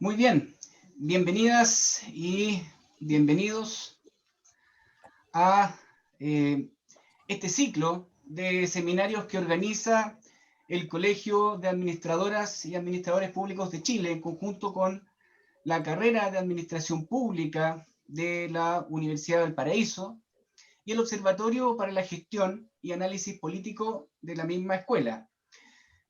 Muy bien, bienvenidas y bienvenidos a este ciclo de seminarios que organiza el Colegio de Administradoras y Administradores Públicos de Chile en conjunto con la carrera de Administración Pública de la Universidad de Valparaíso y el Observatorio para la Gestión y Análisis Político de la misma escuela.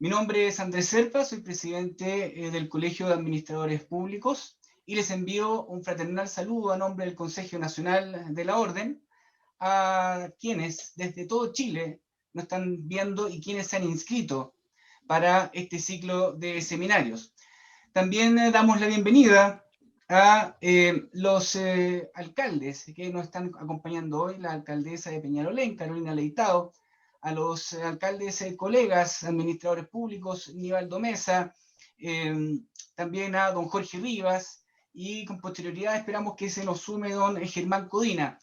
Mi nombre es Andrés Serpa, soy presidente del Colegio de Administradores Públicos y les envío un fraternal saludo a nombre del Consejo Nacional de la Orden a quienes desde todo Chile nos están viendo y quienes se han inscrito para este ciclo de seminarios. También damos la bienvenida a los alcaldes que nos están acompañando hoy, la alcaldesa de Peñalolén, Carolina Leitao, a los alcaldes colegas, administradores públicos, Nivaldo Mesa, también a don Jorge Rivas, y con posterioridad esperamos que se nos sume don Germán Codina.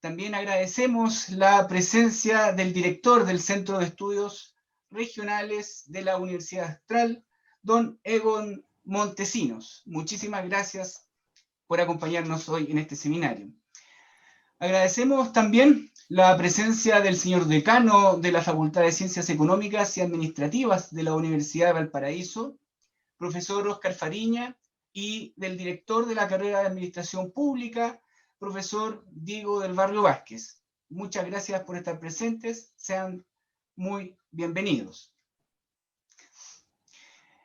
También agradecemos la presencia del director del Centro de Estudios Regionales de la Universidad Austral, don Egon Montesinos. Muchísimas gracias por acompañarnos hoy en este seminario. Agradecemos también la presencia del señor decano de la Facultad de Ciencias Económicas y Administrativas de la Universidad de Valparaíso, profesor Óscar Fariña, y del director de la carrera de Administración Pública, profesor Diego del Barrio Vázquez. Muchas gracias por estar presentes, sean muy bienvenidos.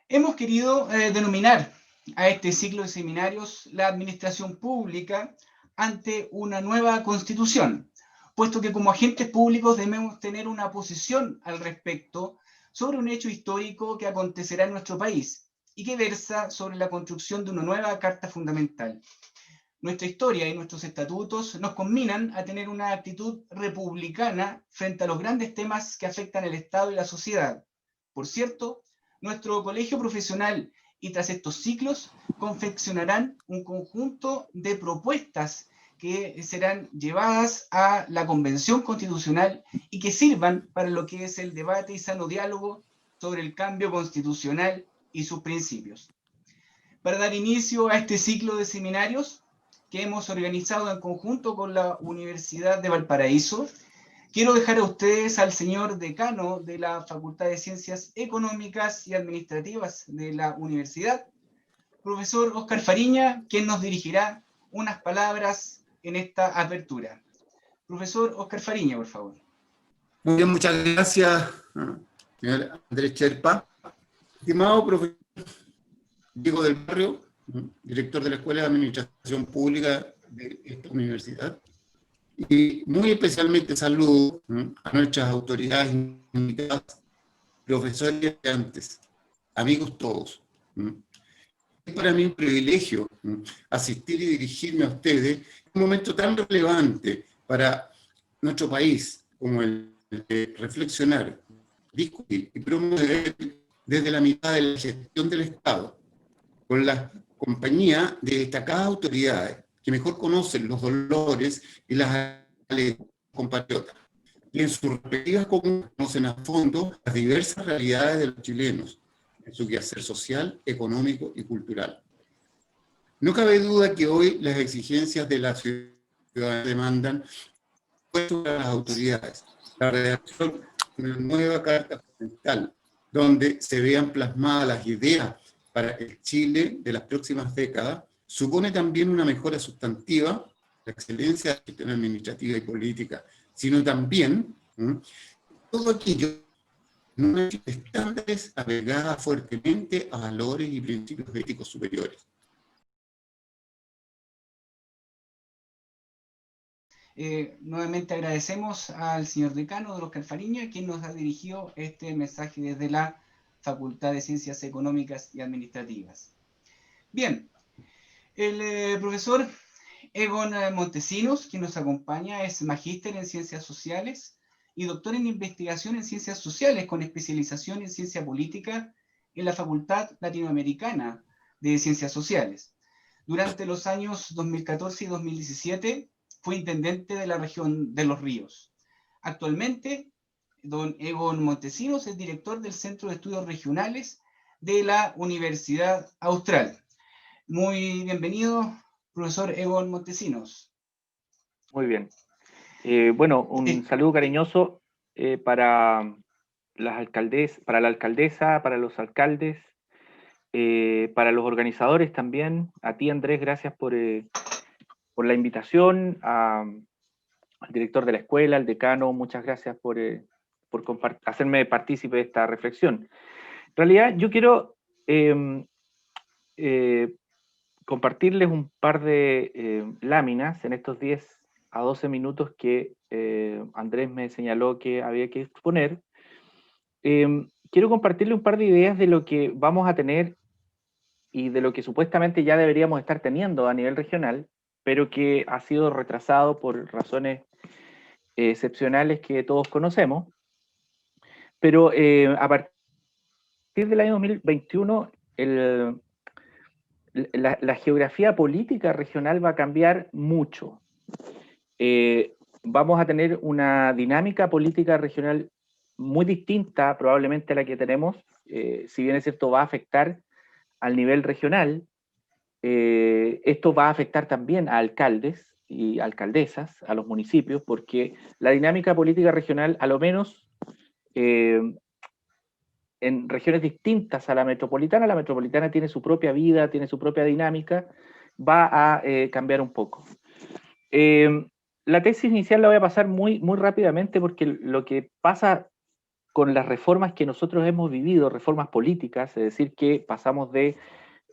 Hemos querido denominar a este ciclo de seminarios la administración pública ante una nueva constitución, puesto que como agentes públicos debemos tener una posición al respecto sobre un hecho histórico que acontecerá en nuestro país y que versa sobre la construcción de una nueva Carta Fundamental. Nuestra historia y nuestros estatutos nos conminan a tener una actitud republicana frente a los grandes temas que afectan el Estado y la sociedad. Por cierto, nuestro colegio profesional y tras estos ciclos confeccionarán un conjunto de propuestas que serán llevadas a la Convención Constitucional y que sirvan para lo que es el debate y sano diálogo sobre el cambio constitucional y sus principios. Para dar inicio a este ciclo de seminarios que hemos organizado en conjunto con la Universidad de Valparaíso, quiero dejar a ustedes al señor decano de la Facultad de Ciencias Económicas y Administrativas de la Universidad, profesor Óscar Fariña, quien nos dirigirá unas palabras en esta apertura. Profesor Óscar Fariña, por favor. Muy bien, muchas gracias, señor Andrés Serpa. Estimado profesor Diego del Barrio, director de la Escuela de Administración Pública de esta universidad, y muy especialmente saludo a nuestras autoridades invitadas, profesores y estudiantes, amigos todos. Es para mí un privilegio asistir y dirigirme a ustedes en un momento tan relevante para nuestro país como el de reflexionar, discutir y promover desde la mitad de la gestión del Estado, con la compañía de destacadas autoridades que mejor conocen los dolores y las de compatriotas, y en sus respectivas comunas conocen a fondo las diversas realidades de los chilenos, en su quehacer social, económico y cultural. No cabe duda que hoy las exigencias de la ciudadanía demandan a las autoridades la redacción de una nueva Carta Fundamental, donde se vean plasmadas las ideas para el Chile de las próximas décadas, supone también una mejora sustantiva, la excelencia de la gestión administrativa y política, sino también todo aquello no estándares apegadas fuertemente a valores y principios éticos superiores. Nuevamente agradecemos al señor decano de Óscar Fariña, quien nos ha dirigido este mensaje desde la Facultad de Ciencias Económicas y Administrativas. Bien, el profesor Egon Montesinos, quien nos acompaña, es magíster en Ciencias Sociales y doctor en Investigación en Ciencias Sociales con especialización en Ciencia Política en la Facultad Latinoamericana de Ciencias Sociales. Durante los años 2014 y 2017 fue intendente de la región de Los Ríos. Actualmente, don Egon Montesinos es director del Centro de Estudios Regionales de la Universidad Austral. Muy bienvenido, profesor Egon Montesinos. Muy bien. Bueno, un saludo cariñoso para las para la alcaldesa, para los alcaldes, para los organizadores también. A ti, Andrés, gracias por la invitación. Al director de la escuela, al decano, muchas gracias por hacerme partícipe de esta reflexión. En realidad, yo quiero compartirles un par de láminas en estos 10 a 12 minutos que Andrés me señaló que había que exponer. Quiero compartirle un par de ideas de lo que vamos a tener y de lo que supuestamente ya deberíamos estar teniendo a nivel regional, pero que ha sido retrasado por razones excepcionales que todos conocemos. Pero a partir del año 2021, la geografía política regional va a cambiar mucho. Vamos a tener una dinámica política regional muy distinta probablemente a la que tenemos, si bien es cierto va a afectar al nivel regional, esto va a afectar también a alcaldes y alcaldesas, a los municipios, porque la dinámica política regional, a lo menos en regiones distintas a la metropolitana tiene su propia vida, tiene su propia dinámica, va a cambiar un poco. La tesis inicial la voy a pasar muy rápidamente porque lo que pasa con las reformas que nosotros hemos vivido, reformas políticas, es decir, que pasamos de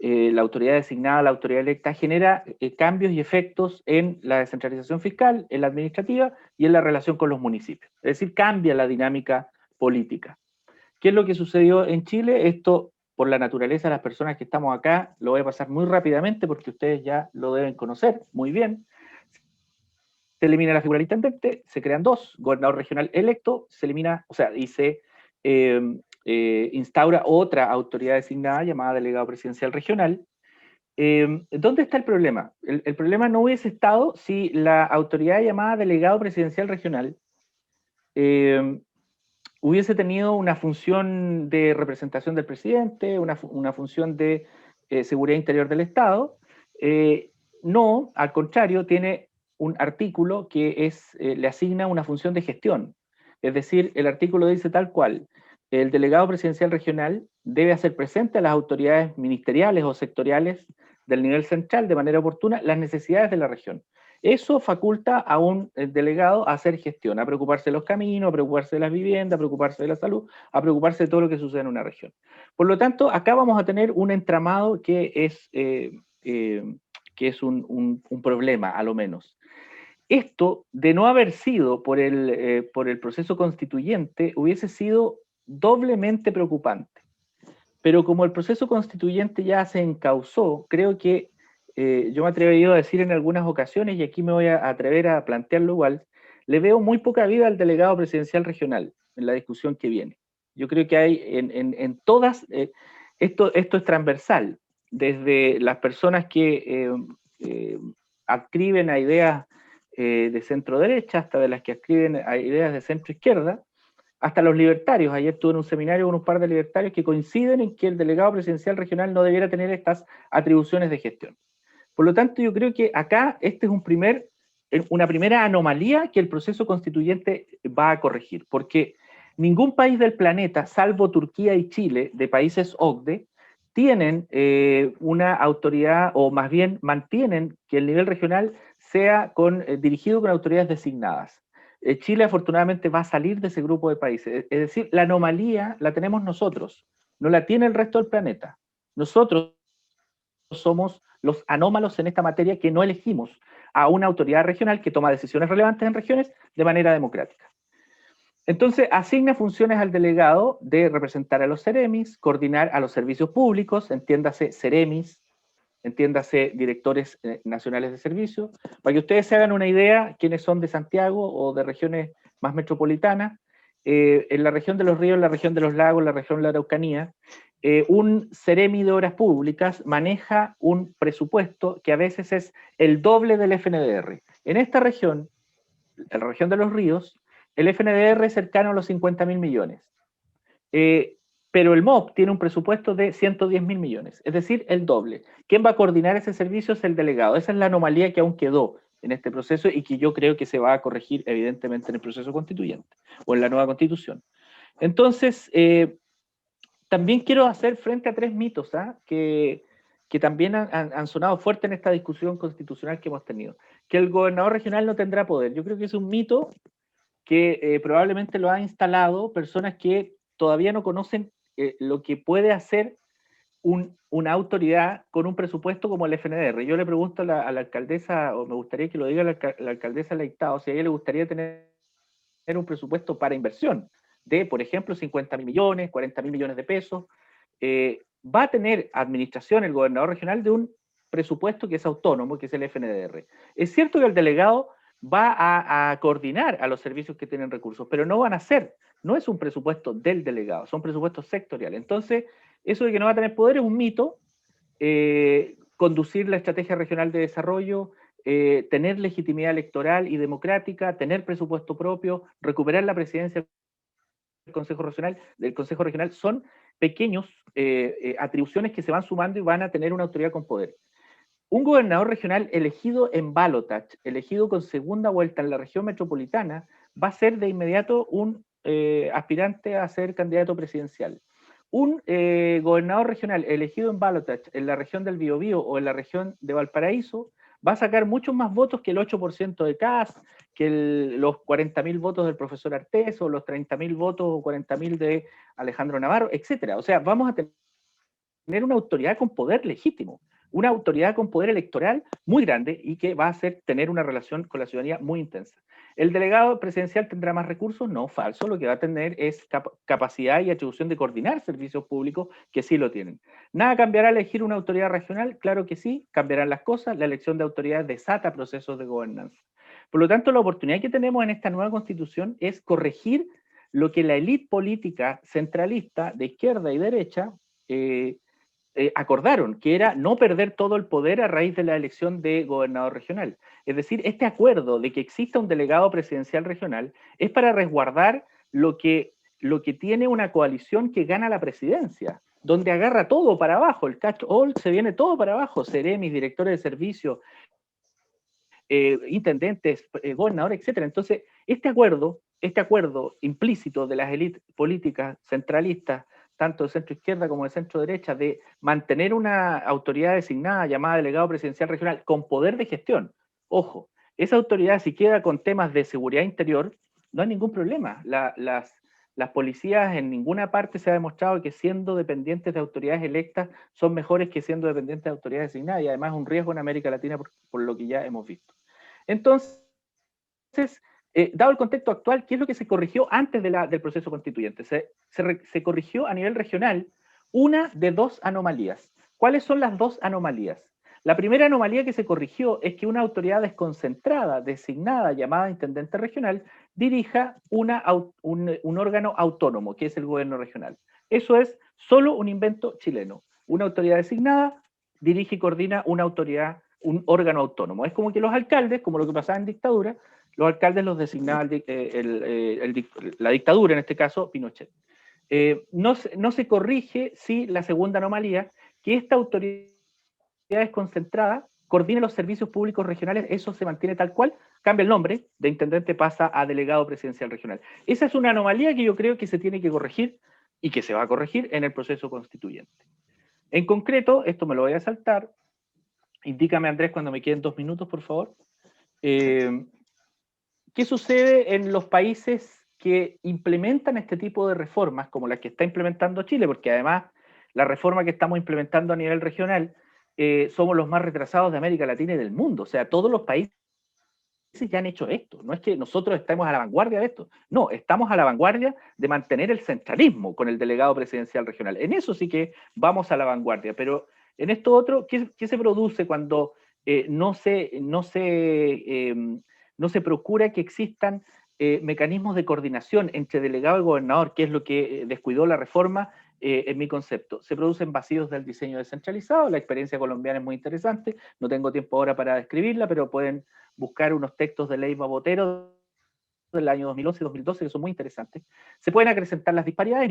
la autoridad designada a la autoridad electa, genera cambios y efectos en la descentralización fiscal, en la administrativa y en la relación con los municipios. Es decir, cambia la dinámica política. ¿Qué es lo que sucedió en Chile? Esto, por la naturaleza de las personas que estamos acá, lo voy a pasar muy rápidamente porque ustedes ya lo deben conocer muy bien. Se elimina la figura del intendente, se crean dos, gobernador regional electo, se elimina, o sea, y se instaura otra autoridad designada llamada delegado presidencial regional. ¿Dónde está el problema? El problema no hubiese estado si la autoridad llamada delegado presidencial regional hubiese tenido una función de representación del presidente, una función de seguridad interior del Estado. No, al contrario, tiene un artículo que le asigna una función de gestión. Es decir, el artículo dice tal cual: el delegado presidencial regional debe hacer presente a las autoridades ministeriales o sectoriales del nivel central de manera oportuna las necesidades de la región. Eso faculta a un delegado a hacer gestión, a preocuparse de los caminos, a preocuparse de las viviendas, a preocuparse de la salud, a preocuparse de todo lo que sucede en una región. Por lo tanto, acá vamos a tener un entramado que es un problema, a lo menos. Esto, de no haber sido por el proceso constituyente, hubiese sido doblemente preocupante. Pero como el proceso constituyente ya se encauzó, creo que yo me he atrevido a decir en algunas ocasiones, y aquí me voy a atrever a plantearlo igual, le veo muy poca vida al delegado presidencial regional en la discusión que viene. Yo creo que hay en todas, esto es transversal, desde las personas que adscriben a ideas de centro derecha, hasta de las que adscriben a ideas de centro izquierda, hasta los libertarios. Ayer estuve en un seminario con un par de libertarios que coinciden en que el delegado presidencial regional no debiera tener estas atribuciones de gestión. Por lo tanto, yo creo que acá este es una primera anomalía que el proceso constituyente va a corregir, porque ningún país del planeta, salvo Turquía y Chile, de países OCDE, tienen una autoridad, o más bien mantienen que el nivel regional sea dirigido con autoridades designadas. Chile afortunadamente va a salir de ese grupo de países. Es decir, la anomalía la tenemos nosotros, no la tiene el resto del planeta. Nosotros somos los anómalos en esta materia que no elegimos a una autoridad regional que toma decisiones relevantes en regiones de manera democrática. Entonces, asigna funciones al delegado de representar a los seremis, coordinar a los servicios públicos, entiéndase seremis, entiéndase directores nacionales de servicio. Para que ustedes se hagan una idea, quiénes son de Santiago o de regiones más metropolitanas, en la región de los ríos, en la región de los lagos, en la región de la Araucanía, un seremi de obras públicas maneja un presupuesto que a veces es el doble del FNDR. En esta región, en la región de los ríos, el FNDR es cercano a los 50.000 millones. pero el MOP tiene un presupuesto de 110.000 millones, es decir, el doble. ¿Quién va a coordinar ese servicio? Es el delegado. Esa es la anomalía que aún quedó en este proceso y que yo creo que se va a corregir evidentemente en el proceso constituyente o en la nueva constitución. Entonces, también quiero hacer frente a 3 mitos que también han sonado fuerte en esta discusión constitucional que hemos tenido. Que el gobernador regional no tendrá poder. Yo creo que es un mito que probablemente lo han instalado personas que todavía no conocen lo que puede hacer una autoridad con un presupuesto como el FNDR. Yo le pregunto a la alcaldesa, o me gustaría que lo diga la alcaldesa Leitao, si a ella le gustaría tener un presupuesto para inversión de, por ejemplo, 50.000 millones, 40.000 millones de pesos. Va a tener administración el gobernador regional de un presupuesto que es autónomo, que es el FNDR. Es cierto que el delegado va a coordinar a los servicios que tienen recursos, pero no van a ser, no es un presupuesto del delegado, son presupuestos sectoriales. Entonces, eso de que no va a tener poder es un mito. Conducir la estrategia regional de desarrollo, tener legitimidad electoral y democrática, tener presupuesto propio, recuperar la presidencia del Consejo Regional, son pequeños atribuciones que se van sumando y van a tener una autoridad con poder. Un gobernador regional elegido en balotage, elegido con segunda vuelta en la región metropolitana, va a ser de inmediato un aspirante a ser candidato presidencial. Un gobernador regional elegido en balotage en la región del Biobío o en la región de Valparaíso va a sacar muchos más votos que el 8% de CAS, que los 40.000 votos del profesor Artés, o los 30.000 votos o 40.000 de Alejandro Navarro, etc. O sea, vamos a tener una autoridad con poder legítimo, una autoridad con poder electoral muy grande y que va a hacer tener una relación con la ciudadanía muy intensa. ¿El delegado presidencial tendrá más recursos? No, falso. Lo que va a tener es capacidad y atribución de coordinar servicios públicos, que sí lo tienen. ¿Nada cambiará al elegir una autoridad regional? Claro que sí, cambiarán las cosas. La elección de autoridades desata procesos de gobernanza. Por lo tanto, la oportunidad que tenemos en esta nueva constitución es corregir lo que la élite política centralista de izquierda y derecha acordaron, que era no perder todo el poder a raíz de la elección de gobernador regional. Es decir, este acuerdo de que exista un delegado presidencial regional es para resguardar lo que tiene una coalición que gana la presidencia, donde agarra todo para abajo, el catch-all se viene todo para abajo, seremis, directores de servicio, intendentes, gobernadores, etc. Entonces, este acuerdo implícito de las élites políticas centralistas, tanto de centro izquierda como de centro derecha, de mantener una autoridad designada llamada delegado presidencial regional con poder de gestión. Ojo, esa autoridad, si queda con temas de seguridad interior, no hay ningún problema. Las policías en ninguna parte se ha demostrado que siendo dependientes de autoridades electas son mejores que siendo dependientes de autoridades designadas, y además es un riesgo en América Latina por lo que ya hemos visto. Entonces, dado el contexto actual, ¿qué es lo que se corrigió antes del proceso constituyente? Se corrigió a nivel regional una de 2 anomalías. ¿Cuáles son las 2 anomalías? La primera anomalía que se corrigió es que una autoridad desconcentrada, designada, llamada intendente regional, dirija un órgano autónomo, que es el gobierno regional. Eso es solo un invento chileno. Una autoridad designada dirige y coordina una autoridad, un órgano autónomo. Es como que los alcaldes, como lo que pasaba en dictadura, los alcaldes los designaba la dictadura, en este caso Pinochet. No se corrige, sí, la segunda anomalía, que esta autoridad desconcentrada coordine los servicios públicos regionales. Eso se mantiene tal cual, cambia el nombre, de intendente pasa a delegado presidencial regional. Esa es una anomalía que yo creo que se tiene que corregir y que se va a corregir en el proceso constituyente. En concreto, esto me lo voy a saltar, indícame, Andrés, cuando me queden 2 minutos, por favor. ¿Qué sucede en los países que implementan este tipo de reformas, como las que está implementando Chile? Porque además la reforma que estamos implementando a nivel regional, somos los más retrasados de América Latina y del mundo. O sea, todos los países ya han hecho esto. No es que nosotros estemos a la vanguardia de esto. No, estamos a la vanguardia de mantener el centralismo con el delegado presidencial regional. En eso sí que vamos a la vanguardia. Pero en esto otro, ¿qué se produce cuando no se procura que existan mecanismos de coordinación entre delegado y gobernador, que es lo que descuidó la reforma? En mi concepto, se producen vacíos del diseño descentralizado. La experiencia colombiana es muy interesante, no tengo tiempo ahora para describirla, pero pueden buscar unos textos de Leiva Botero del año 2011 y 2012 que son muy interesantes. Se pueden acrecentar las disparidades,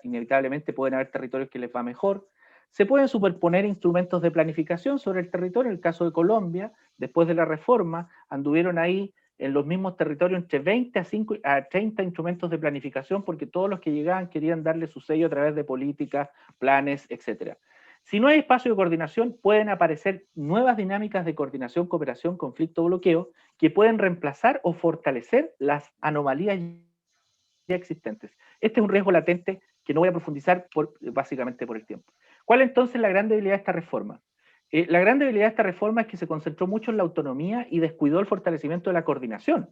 inevitablemente pueden haber territorios que les va mejor. Se pueden superponer instrumentos de planificación sobre el territorio. En el caso de Colombia, después de la reforma, anduvieron ahí en los mismos territorios entre 20 a 30 instrumentos de planificación, porque todos los que llegaban querían darle su sello a través de políticas, planes, etc. Si no hay espacio de coordinación, pueden aparecer nuevas dinámicas de coordinación, cooperación, conflicto, bloqueo, que pueden reemplazar o fortalecer las anomalías ya existentes. Este es un riesgo latente que no voy a profundizar básicamente por el tiempo. ¿Cuál entonces es la gran debilidad de esta reforma? La gran debilidad de esta reforma es que se concentró mucho en la autonomía y descuidó el fortalecimiento de la coordinación.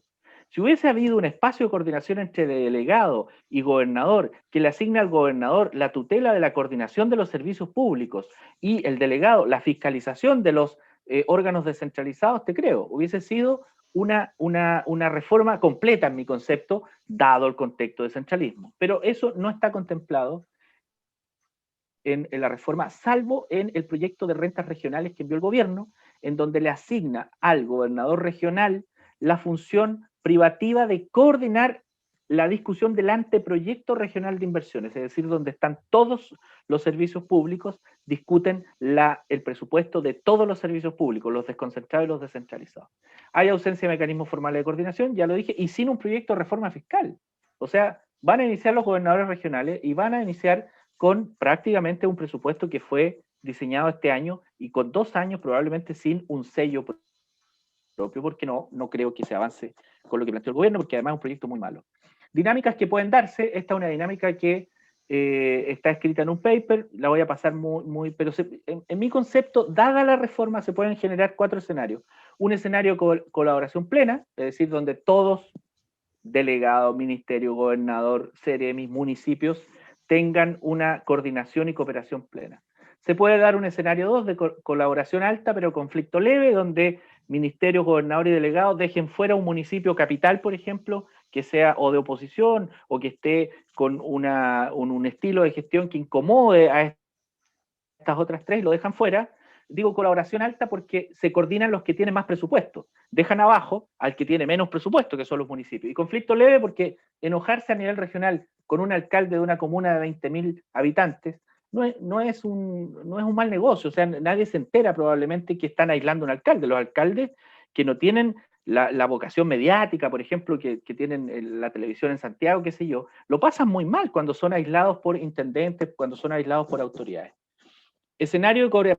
Si hubiese habido un espacio de coordinación entre delegado y gobernador que le asigne al gobernador la tutela de la coordinación de los servicios públicos y el delegado la fiscalización de los órganos descentralizados, te creo, hubiese sido una reforma completa en mi concepto, dado el contexto de centralismo. Pero eso no está contemplado en la reforma, salvo en el proyecto de rentas regionales que envió el gobierno, en donde le asigna al gobernador regional la función privativa de coordinar la discusión del anteproyecto regional de inversiones, es decir, donde están todos los servicios públicos, discuten el presupuesto de todos los servicios públicos, los desconcentrados y los descentralizados. Hay ausencia de mecanismos formales de coordinación, ya lo dije, y sin un proyecto de reforma fiscal. O sea, van a iniciar los gobernadores regionales y van a iniciar con prácticamente un presupuesto que fue diseñado este año y con 2 años probablemente sin un sello propio, porque no creo que se avance con lo que planteó el gobierno, porque además es un proyecto muy malo. Dinámicas que pueden darse, esta es una dinámica que está escrita en un paper, la voy a pasar pero en mi concepto, dada la reforma, se pueden generar 4 escenarios. Un escenario de colaboración plena, es decir, donde todos, delegado, ministerio, gobernador, CEREMIS, municipios, tengan una coordinación y cooperación plena. Se puede dar un escenario 2 de colaboración alta, pero conflicto leve, donde ministerio, gobernador y delegado dejen fuera un municipio capital, por ejemplo, que sea o de oposición o que esté con un estilo de gestión que incomode a estas otras 3 y lo dejan fuera. Digo colaboración alta porque se coordinan los que tienen más presupuesto, dejan abajo al que tiene menos presupuesto, que son los municipios. Y conflicto leve porque enojarse a nivel regional con un alcalde de una comuna de 20.000 habitantes no es un mal negocio. O sea, nadie se entera probablemente que están aislando a un alcalde. Los alcaldes que no tienen la vocación mediática, por ejemplo, que tienen la televisión en Santiago, qué sé yo, lo pasan muy mal cuando son aislados por intendentes, cuando son aislados por autoridades. Escenario de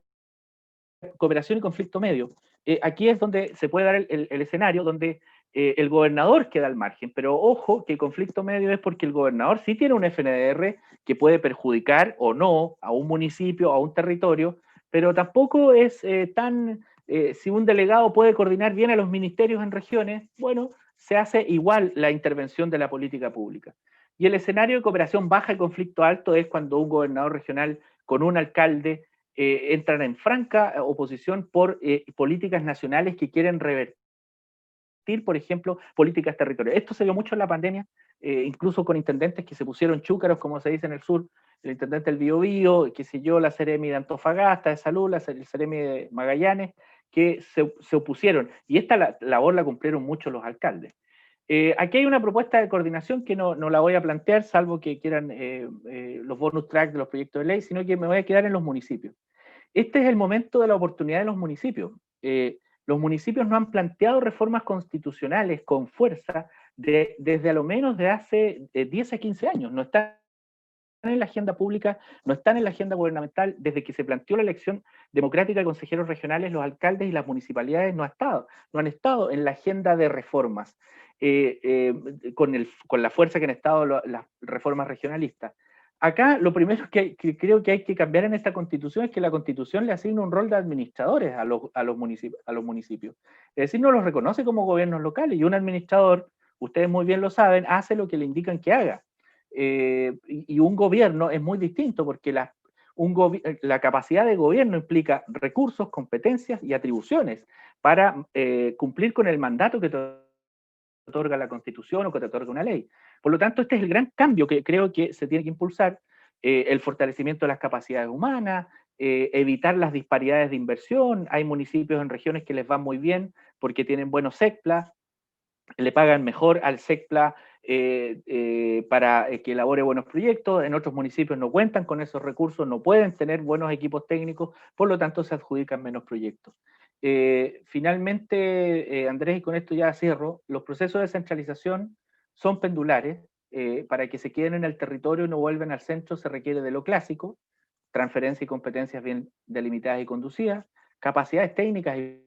cooperación y conflicto medio. Aquí es donde se puede dar el escenario donde el gobernador queda al margen, pero ojo que el conflicto medio es porque el gobernador sí tiene un FNDR que puede perjudicar o no a un municipio, a un territorio, pero tampoco es si un delegado puede coordinar bien a los ministerios en regiones, bueno, se hace igual la intervención de la política pública. Y el escenario de cooperación baja y conflicto alto es cuando un gobernador regional con un alcalde entran en franca oposición por políticas nacionales que quieren revertir, por ejemplo, políticas territoriales. Esto se vio mucho en la pandemia, incluso con intendentes que se pusieron chúcaros, como se dice en el sur, el intendente del Biobío, qué sé yo, la Seremi de Antofagasta, de Salud, el Seremi de Magallanes, que se opusieron. Y esta labor la cumplieron mucho los alcaldes. Aquí hay una propuesta de coordinación que no la voy a plantear, salvo que quieran los bonus tracks de los proyectos de ley, sino que me voy a quedar en los municipios. Este es el momento de la oportunidad de los municipios. Los municipios no han planteado reformas constitucionales con fuerza desde a lo menos de hace 10 a 15 años. No están en la agenda pública, no están en la agenda gubernamental. Desde que se planteó la elección democrática de consejeros regionales, los alcaldes y las municipalidades no han estado en la agenda de reformas, con la fuerza que han estado las reformas regionalistas. Acá lo primero que creo que hay que cambiar en esta constitución es que la constitución le asigna un rol de administradores a los municipios. Es decir, no los reconoce como gobiernos locales, y un administrador, ustedes muy bien lo saben, hace lo que le indican que haga. Y un gobierno es muy distinto porque la capacidad de gobierno implica recursos, competencias y atribuciones para cumplir con el mandato que te otorga la Constitución o que te otorga una ley. Por lo tanto, este es el gran cambio que creo que se tiene que impulsar, el fortalecimiento de las capacidades humanas, evitar las disparidades de inversión. Hay municipios en regiones que les va muy bien porque tienen buenos SECPLA, le pagan mejor al SECPLA para que elabore buenos proyectos. En otros municipios no cuentan con esos recursos, no pueden tener buenos equipos técnicos, por lo tanto se adjudican menos proyectos. Finalmente, Andrés, y con esto ya cierro, los procesos de descentralización son pendulares. Para que se queden en el territorio y no vuelvan al centro se requiere de lo clásico: transferencia y competencias bien delimitadas y conducidas, capacidades técnicas y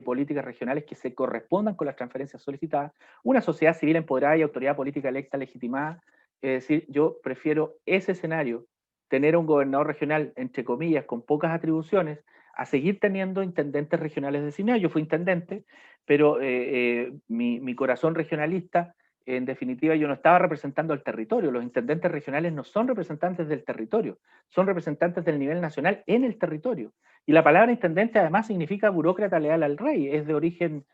políticas regionales que se correspondan con las transferencias solicitadas, una sociedad civil empoderada y autoridad política electa legitimada. Es decir, yo prefiero ese escenario, tener un gobernador regional, entre comillas, con pocas atribuciones, a seguir teniendo intendentes regionales designados. Yo fui intendente, pero mi corazón regionalista, en definitiva, yo no estaba representando al territorio. Los intendentes regionales no son representantes del territorio, son representantes del nivel nacional en el territorio. Y la palabra intendente además significa burócrata leal al rey, es de origen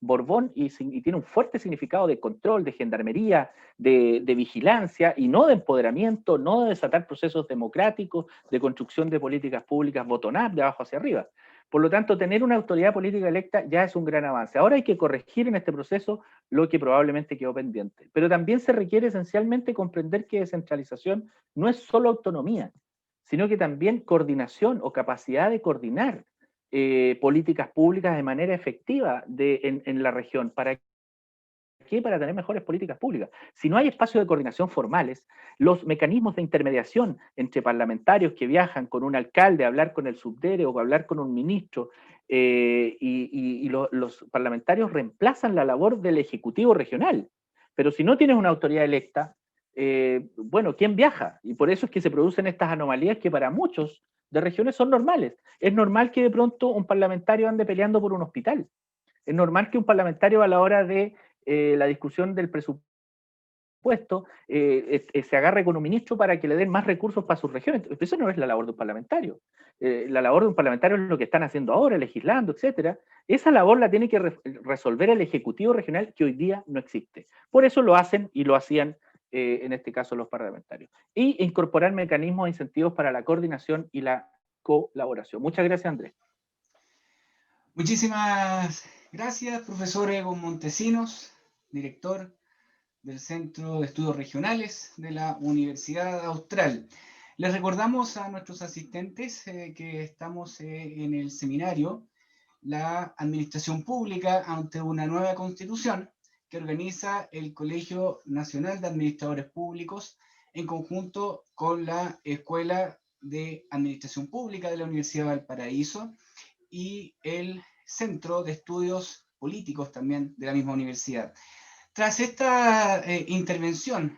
Borbón y tiene un fuerte significado de control, de gendarmería, de vigilancia y no de empoderamiento, no de desatar procesos democráticos, de construcción de políticas públicas bottom-up, de abajo hacia arriba. Por lo tanto, tener una autoridad política electa ya es un gran avance. Ahora hay que corregir en este proceso lo que probablemente quedó pendiente. Pero también se requiere esencialmente comprender que descentralización no es solo autonomía, sino que también coordinación o capacidad de coordinar políticas públicas de manera efectiva en la región. ¿Para qué? Para tener mejores políticas públicas. Si no hay espacios de coordinación formales, los mecanismos de intermediación entre parlamentarios que viajan con un alcalde a hablar con el subdere o a hablar con un ministro, los parlamentarios reemplazan la labor del ejecutivo regional. Pero si no tienes una autoridad electa, bueno, ¿quién viaja? Y por eso es que se producen estas anomalías que para muchos de regiones son normales. Es normal que de pronto un parlamentario ande peleando por un hospital. Es normal que un parlamentario a la hora de la discusión del presupuesto se agarre con un ministro para que le den más recursos para sus regiones. Eso no es la labor de un parlamentario. La labor de un parlamentario es lo que están haciendo ahora, legislando, etcétera. Esa labor la tiene que resolver el Ejecutivo Regional, que hoy día no existe. Por eso lo hacen y lo hacían en este caso los parlamentarios. Y incorporar mecanismos e incentivos para la coordinación y la colaboración. Muchas gracias, Andrés. Muchísimas gracias, profesor Egon Montesinos, director del Centro de Estudios Regionales de la Universidad Austral. Les recordamos a nuestros asistentes que estamos en el seminario La Administración Pública ante una nueva Constitución, que organiza el Colegio Nacional de Administradores Públicos en conjunto con la Escuela de Administración Pública de la Universidad de Valparaíso y el Centro de Estudios Políticos también de la misma universidad. Tras esta intervención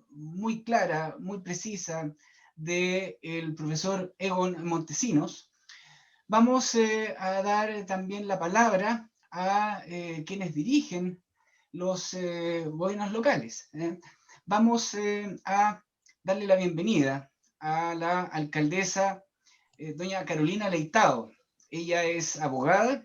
muy clara, muy precisa del profesor Egon Montesinos, vamos a dar también la palabra a quienes dirigen los gobiernos locales. Vamos a darle la bienvenida a la alcaldesa doña Carolina Leitao. Ella es abogada,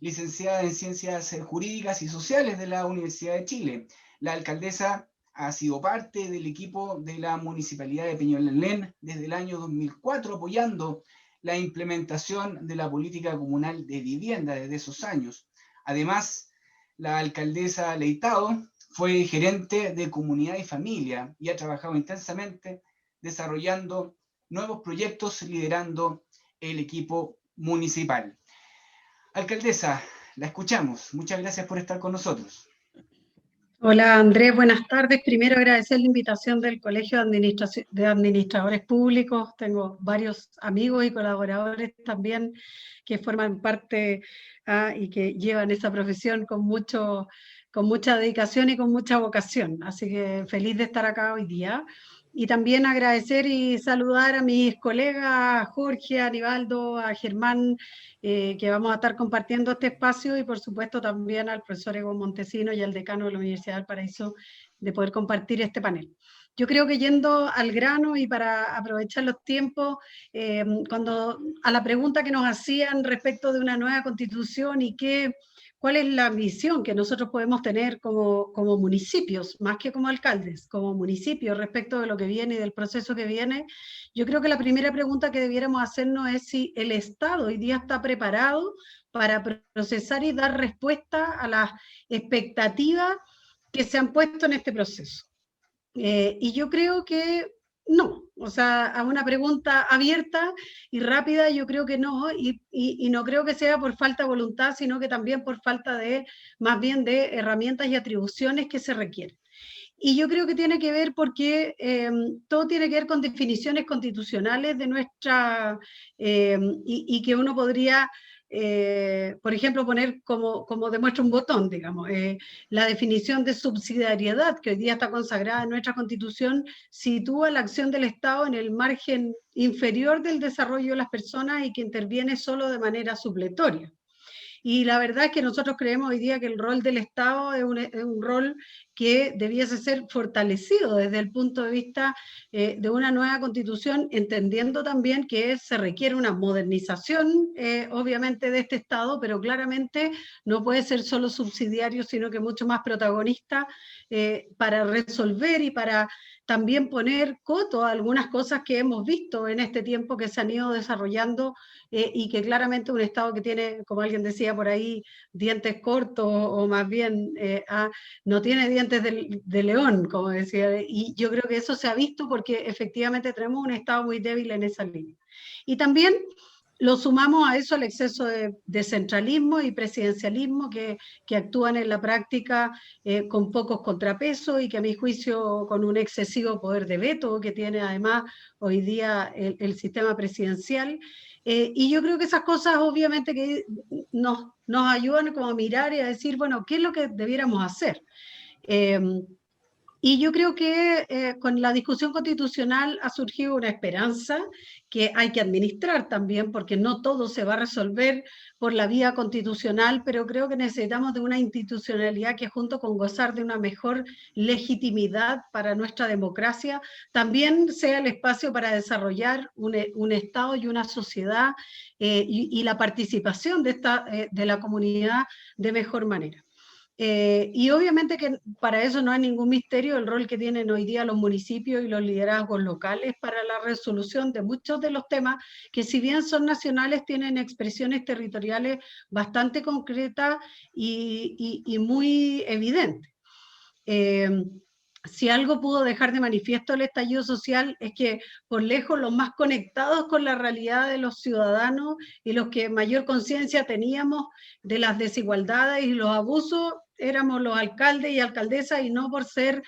licenciada en Ciencias Jurídicas y Sociales de la Universidad de Chile. La alcaldesa ha sido parte del equipo de la Municipalidad de Peñalolén desde el año 2004, apoyando la implementación de la política comunal de vivienda desde esos años. Además, la alcaldesa Leitao fue gerente de Comunidad y Familia y ha trabajado intensamente desarrollando nuevos proyectos, liderando el equipo municipal. Alcaldesa, la escuchamos. Muchas gracias por estar con nosotros. Hola Andrés, buenas tardes. Primero agradecer la invitación del Colegio de Administradores Públicos. Tengo varios amigos y colaboradores también que forman parte y que llevan esa profesión con mucha dedicación y con mucha vocación. Así que feliz de estar acá hoy día. Y también agradecer y saludar a mis colegas, a Jorge, a Aníbaldo, a Germán, que vamos a estar compartiendo este espacio, y por supuesto también al profesor Egon Montesinos y al decano de la Universidad del Paraíso, de poder compartir este panel. Yo creo que yendo al grano y para aprovechar los tiempos, a la pregunta que nos hacían respecto de una nueva constitución y cuál es la visión que nosotros podemos tener como municipios, más que como alcaldes, como municipios respecto de lo que viene y del proceso que viene, yo creo que la primera pregunta que debiéramos hacernos es si el Estado hoy día está preparado para procesar y dar respuesta a las expectativas que se han puesto en este proceso. Y yo creo que no, o sea, a una pregunta abierta y rápida yo creo que no, y no creo que sea por falta de voluntad, sino que también por falta de, más bien de herramientas y atribuciones que se requieren. Y yo creo que tiene que ver porque todo tiene que ver con definiciones constitucionales de nuestra, y que uno podría, por ejemplo, poner como demuestra un botón, digamos, la definición de subsidiariedad que hoy día está consagrada en nuestra Constitución sitúa la acción del Estado en el margen inferior del desarrollo de las personas y que interviene solo de manera supletoria. Y la verdad es que nosotros creemos hoy día que el rol del Estado es un rol que debiese ser fortalecido desde el punto de vista de una nueva constitución, entendiendo también que se requiere una modernización, obviamente, de este Estado, pero claramente no puede ser solo subsidiario, sino que mucho más protagonista para resolver y para también poner coto a algunas cosas que hemos visto en este tiempo que se han ido desarrollando y que claramente un Estado que tiene, como alguien decía por ahí, dientes cortos o más bien no tiene dientes de león, como decía, y yo creo que eso se ha visto porque efectivamente tenemos un Estado muy débil en esa línea. Y también lo sumamos a eso el exceso de centralismo y presidencialismo que actúan en la práctica con pocos contrapesos y que a mi juicio con un excesivo poder de veto que tiene además hoy día el sistema presidencial. Y yo creo que esas cosas obviamente que nos ayudan como a mirar y a decir, bueno, ¿qué es lo que debiéramos hacer? Y yo creo que con la discusión constitucional ha surgido una esperanza que hay que administrar también, porque no todo se va a resolver por la vía constitucional, pero creo que necesitamos de una institucionalidad que junto con gozar de una mejor legitimidad para nuestra democracia, también sea el espacio para desarrollar un Estado y una sociedad y la participación de la comunidad de mejor manera. Y obviamente que para eso no hay ningún misterio el rol que tienen hoy día los municipios y los liderazgos locales para la resolución de muchos de los temas que si bien son nacionales tienen expresiones territoriales bastante concretas y muy evidentes. Si algo pudo dejar de manifiesto el estallido social es que por lejos los más conectados con la realidad de los ciudadanos y los que mayor conciencia teníamos de las desigualdades y los abusos éramos los alcaldes y alcaldesas, y no por ser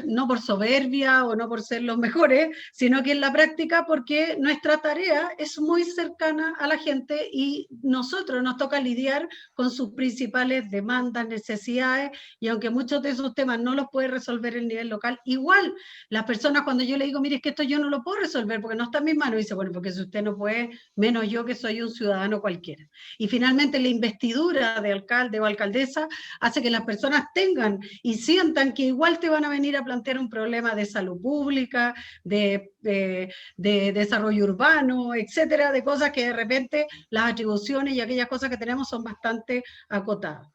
no por soberbia o no por ser los mejores, sino que en la práctica porque nuestra tarea es muy cercana a la gente y nosotros nos toca lidiar con sus principales demandas, necesidades, y aunque muchos de esos temas no los puede resolver el nivel local, igual las personas cuando yo le digo, mire, es que esto yo no lo puedo resolver porque no está en mis manos, dice, bueno, porque si usted no puede, menos yo que soy un ciudadano cualquiera. Y finalmente la investidura de alcalde o alcaldesa hace que las personas tengan y sientan que igual te van a venir a plantear un problema de salud pública, de desarrollo urbano, etcétera, de cosas que de repente las atribuciones y aquellas cosas que tenemos son bastante acotadas.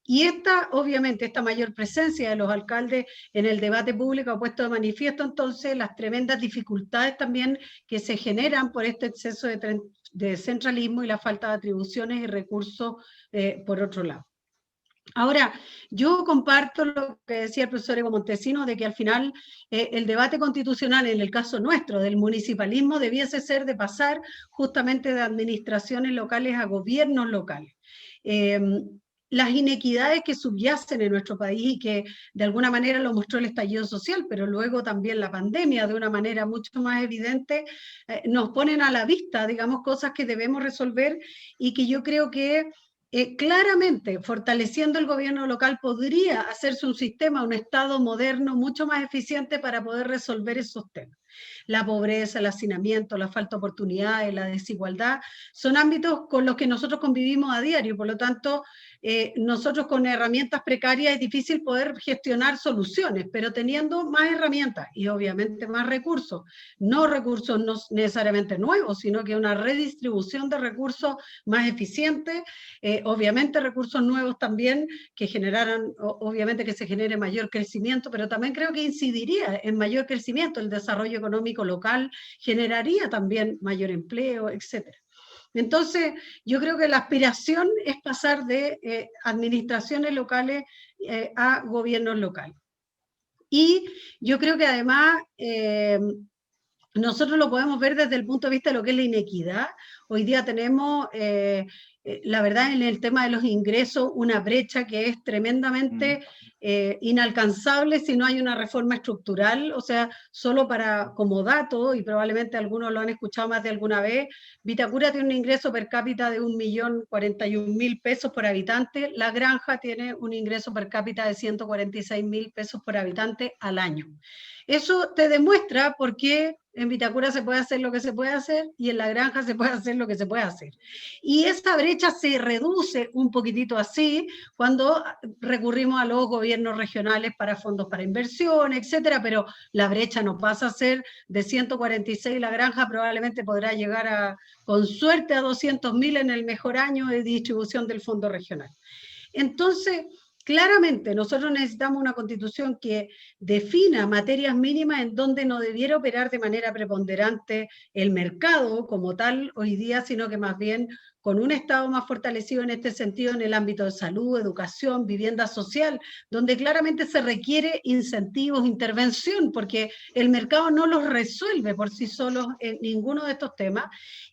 Y obviamente, esta mayor presencia de los alcaldes en el debate público ha puesto de manifiesto entonces las tremendas dificultades también que se generan por este exceso de centralismo y la falta de atribuciones y recursos por otro lado. Ahora, yo comparto lo que decía el profesor Evo Montesinos, de que al final el debate constitucional, en el caso nuestro, del municipalismo, debiese ser de pasar justamente de administraciones locales a gobiernos locales. Las inequidades que subyacen en nuestro país y que de alguna manera lo mostró el estallido social, pero luego también la pandemia de una manera mucho más evidente, nos ponen a la vista, digamos, cosas que debemos resolver y que yo creo que claramente, fortaleciendo el gobierno local, podría hacerse un sistema, un Estado moderno, mucho más eficiente para poder resolver esos temas. La pobreza, el hacinamiento, la falta de oportunidades, la desigualdad, son ámbitos con los que nosotros convivimos a diario, por lo tanto, nosotros con herramientas precarias es difícil poder gestionar soluciones, pero teniendo más herramientas y obviamente más recursos no necesariamente nuevos, sino que una redistribución de recursos más eficiente, obviamente recursos nuevos también que generaran, obviamente que se genere mayor crecimiento, pero también creo que incidiría en mayor crecimiento, el desarrollo económico local, generaría también mayor empleo, etc. Entonces, yo creo que la aspiración es pasar de administraciones locales a gobiernos locales. Y yo creo que además nosotros lo podemos ver desde el punto de vista de lo que es la inequidad. Hoy día tenemos, la verdad, en el tema de los ingresos, una brecha que es tremendamente inalcanzable si no hay una reforma estructural. O sea, solo para, como dato, y probablemente algunos lo han escuchado más de alguna vez, Vitacura tiene un ingreso per cápita de 1.041.000 pesos por habitante. La Granja tiene un ingreso per cápita de 146.000 pesos por habitante al año. Eso te demuestra por qué en Vitacura se puede hacer lo que se puede hacer y en La Granja se puede hacer lo que se puede hacer. Y esta brecha se reduce un poquitito así cuando recurrimos a los gobiernos regionales para fondos para inversión, etcétera, pero la brecha no pasa a ser de 146, La Granja probablemente podrá llegar a, con suerte, a 200.000 en el mejor año de distribución del fondo regional. Entonces, claramente nosotros necesitamos una constitución que defina materias mínimas en donde no debiera operar de manera preponderante el mercado como tal hoy día, sino que más bien con un Estado más fortalecido en este sentido en el ámbito de salud, educación, vivienda social, donde claramente se requiere incentivos, intervención, porque el mercado no los resuelve por sí solos en ninguno de estos temas.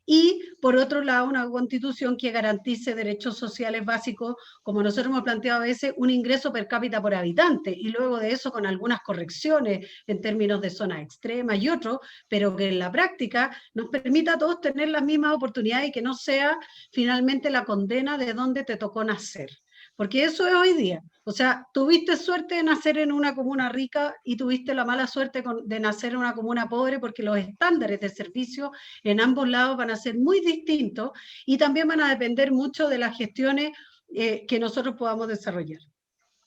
Y por otro lado, una constitución que garantice derechos sociales básicos, como nosotros hemos planteado a veces, un ingreso per cápita por habitante, y luego de eso con algunas correcciones en términos de zonas extremas y otros, pero que en la práctica nos permita a todos tener las mismas oportunidades y que no sea finalmente la condena de dónde te tocó nacer. Porque eso es hoy día. O sea, tuviste suerte de nacer en una comuna rica y tuviste la mala suerte de nacer en una comuna pobre, porque los estándares de servicio en ambos lados van a ser muy distintos y también van a depender mucho de las gestiones que nosotros podamos desarrollar.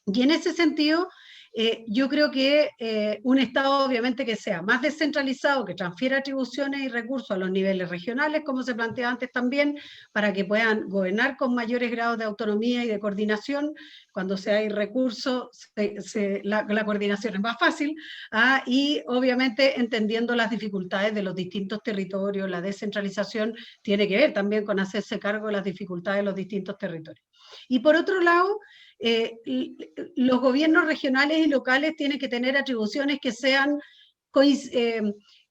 Y en ese sentido, yo creo que un Estado obviamente que sea más descentralizado, que transfiera atribuciones y recursos a los niveles regionales, como se plantea antes también, para que puedan gobernar con mayores grados de autonomía y de coordinación. Cuando hay recursos, la coordinación es más fácil, y obviamente entendiendo las dificultades de los distintos territorios. La descentralización tiene que ver también con hacerse cargo de las dificultades de los distintos territorios. Y por otro lado, los gobiernos regionales y locales tienen que tener atribuciones que sean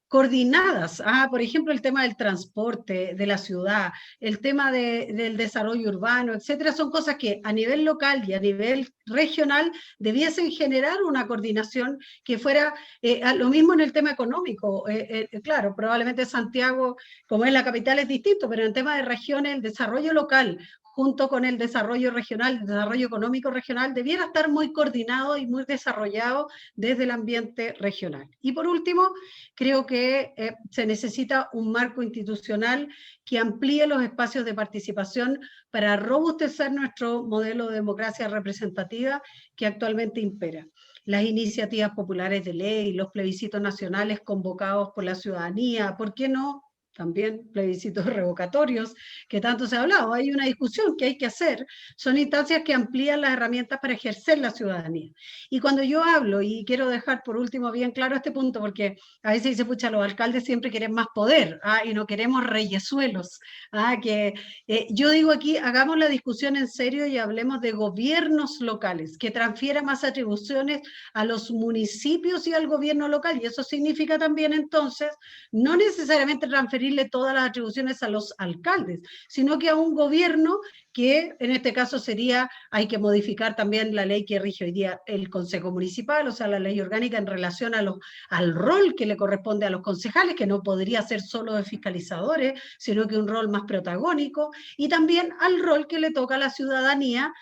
coordinadas. Por ejemplo, el tema del transporte de la ciudad, el tema del desarrollo urbano, etcétera, son cosas que a nivel local y a nivel regional debiesen generar una coordinación que fuera lo mismo en el tema económico. Claro, probablemente Santiago, como es la capital, es distinto, pero en el tema de regiones, el desarrollo local junto con el desarrollo regional, el desarrollo económico regional, debiera estar muy coordinado y muy desarrollado desde el ambiente regional. Y por último, creo que se necesita un marco institucional que amplíe los espacios de participación para robustecer nuestro modelo de democracia representativa que actualmente impera. Las iniciativas populares de ley, los plebiscitos nacionales convocados por la ciudadanía, ¿por qué no? También plebiscitos revocatorios, que tanto se ha hablado. Hay una discusión que hay que hacer. Son instancias que amplían las herramientas para ejercer la ciudadanía. Y cuando yo hablo, y quiero dejar por último bien claro este punto, porque a veces dice, pucha, los alcaldes siempre quieren más poder, y no queremos reyesuelos. Yo digo aquí, hagamos la discusión en serio y hablemos de gobiernos locales, que transfieran más atribuciones a los municipios y al gobierno local. Y eso significa también entonces, no necesariamente transferir todas las atribuciones a los alcaldes, sino que a un gobierno que en este caso sería, hay que modificar también la ley que rige hoy día el Consejo Municipal, o sea, la ley orgánica en relación al rol que le corresponde a los concejales, que no podría ser solo de fiscalizadores, sino que un rol más protagónico, y también al rol que le toca a la ciudadanía,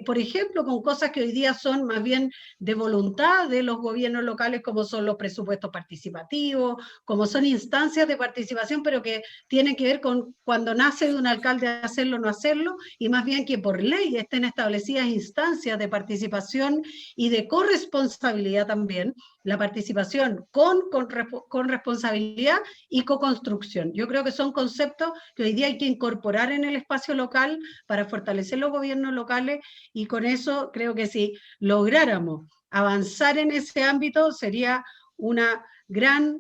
por ejemplo, con cosas que hoy día son más bien de voluntad de los gobiernos locales, como son los presupuestos participativos, como son instancias de participación, pero que tienen que ver con cuando nace de un alcalde hacerlo o no hacerlo, y más bien que por ley estén establecidas instancias de participación y de corresponsabilidad también, la participación con responsabilidad y co-construcción. Yo creo que son conceptos que hoy día hay que incorporar en el espacio local para fortalecer los gobiernos locales, y con eso creo que si lográramos avanzar en ese ámbito sería una gran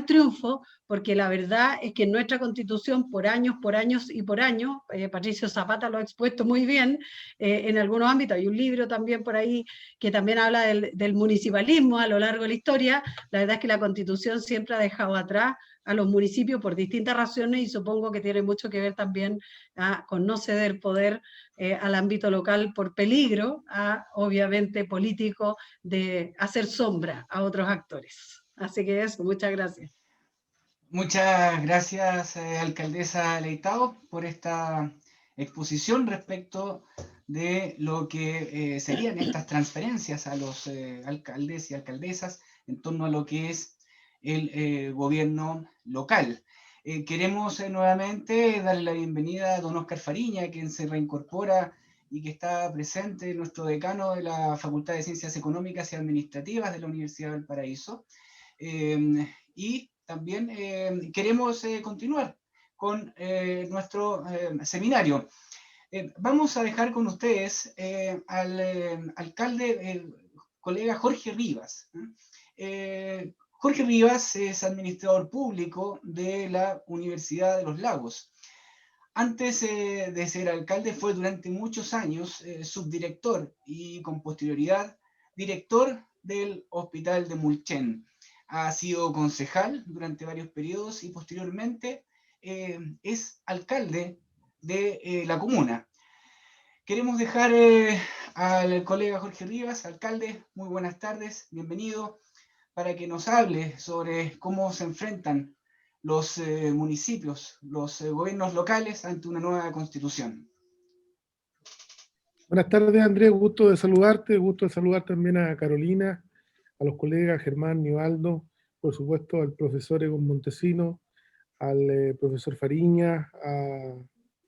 triunfo, porque la verdad es que nuestra Constitución por años y por años, Patricio Zapata lo ha expuesto muy bien en algunos ámbitos, hay un libro también por ahí que también habla del municipalismo a lo largo de la historia. La verdad es que la Constitución siempre ha dejado atrás a los municipios por distintas razones, y supongo que tiene mucho que ver también con no ceder poder al ámbito local por peligro, obviamente político, de hacer sombra a otros actores. Así que eso, muchas gracias. Muchas gracias, alcaldesa Leitao, por esta exposición respecto de lo que serían estas transferencias a los alcaldes y alcaldesas en torno a lo que es el gobierno local. Queremos nuevamente darle la bienvenida a don Óscar Fariña, quien se reincorpora y que está presente, nuestro decano de la Facultad de Ciencias Económicas y Administrativas de la Universidad del Paraíso. Y también queremos continuar con nuestro seminario. Vamos a dejar con ustedes al alcalde, colega Jorge Rivas. Jorge Rivas es administrador público de la Universidad de los Lagos. Antes de ser alcalde fue durante muchos años subdirector y con posterioridad director del Hospital de Mulchen. Ha sido concejal durante varios periodos y posteriormente es alcalde de la comuna. Queremos dejar al colega Jorge Rivas, alcalde, muy buenas tardes, bienvenido, para que nos hable sobre cómo se enfrentan los municipios, los gobiernos locales ante una nueva constitución. Buenas tardes, Andrés, gusto de saludar también a Carolina, a los colegas Germán, Nivaldo, por supuesto al profesor Egon Montesino, al profesor Fariña,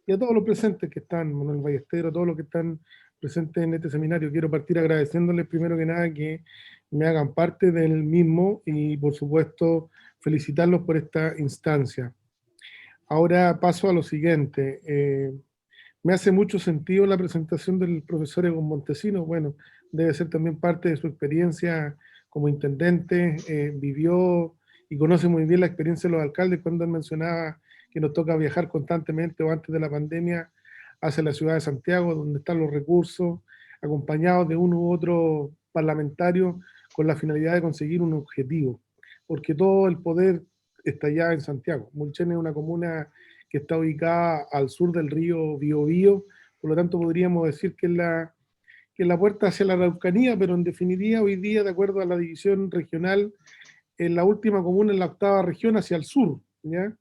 y a todos los presentes que están, Manuel Ballestero, todos los que están presentes en este seminario. Quiero partir agradeciéndoles primero que nada que me hagan parte del mismo y por supuesto felicitarlos por esta instancia. Ahora paso a lo siguiente. Me hace mucho sentido la presentación del profesor Egon Montesino. Bueno, debe ser también parte de su experiencia como intendente, vivió y conoce muy bien la experiencia de los alcaldes cuando él mencionaba que nos toca viajar constantemente o antes de la pandemia hacia la ciudad de Santiago, donde están los recursos, acompañados de uno u otro parlamentario con la finalidad de conseguir un objetivo, porque todo el poder está allá en Santiago. Mulchen es una comuna que está ubicada al sur del río Biobío, por lo tanto podríamos decir que es la puerta hacia la Araucanía, pero en definitiva hoy día, de acuerdo a la división regional, es la última comuna en la 8ª región hacia el sur, ¿ya?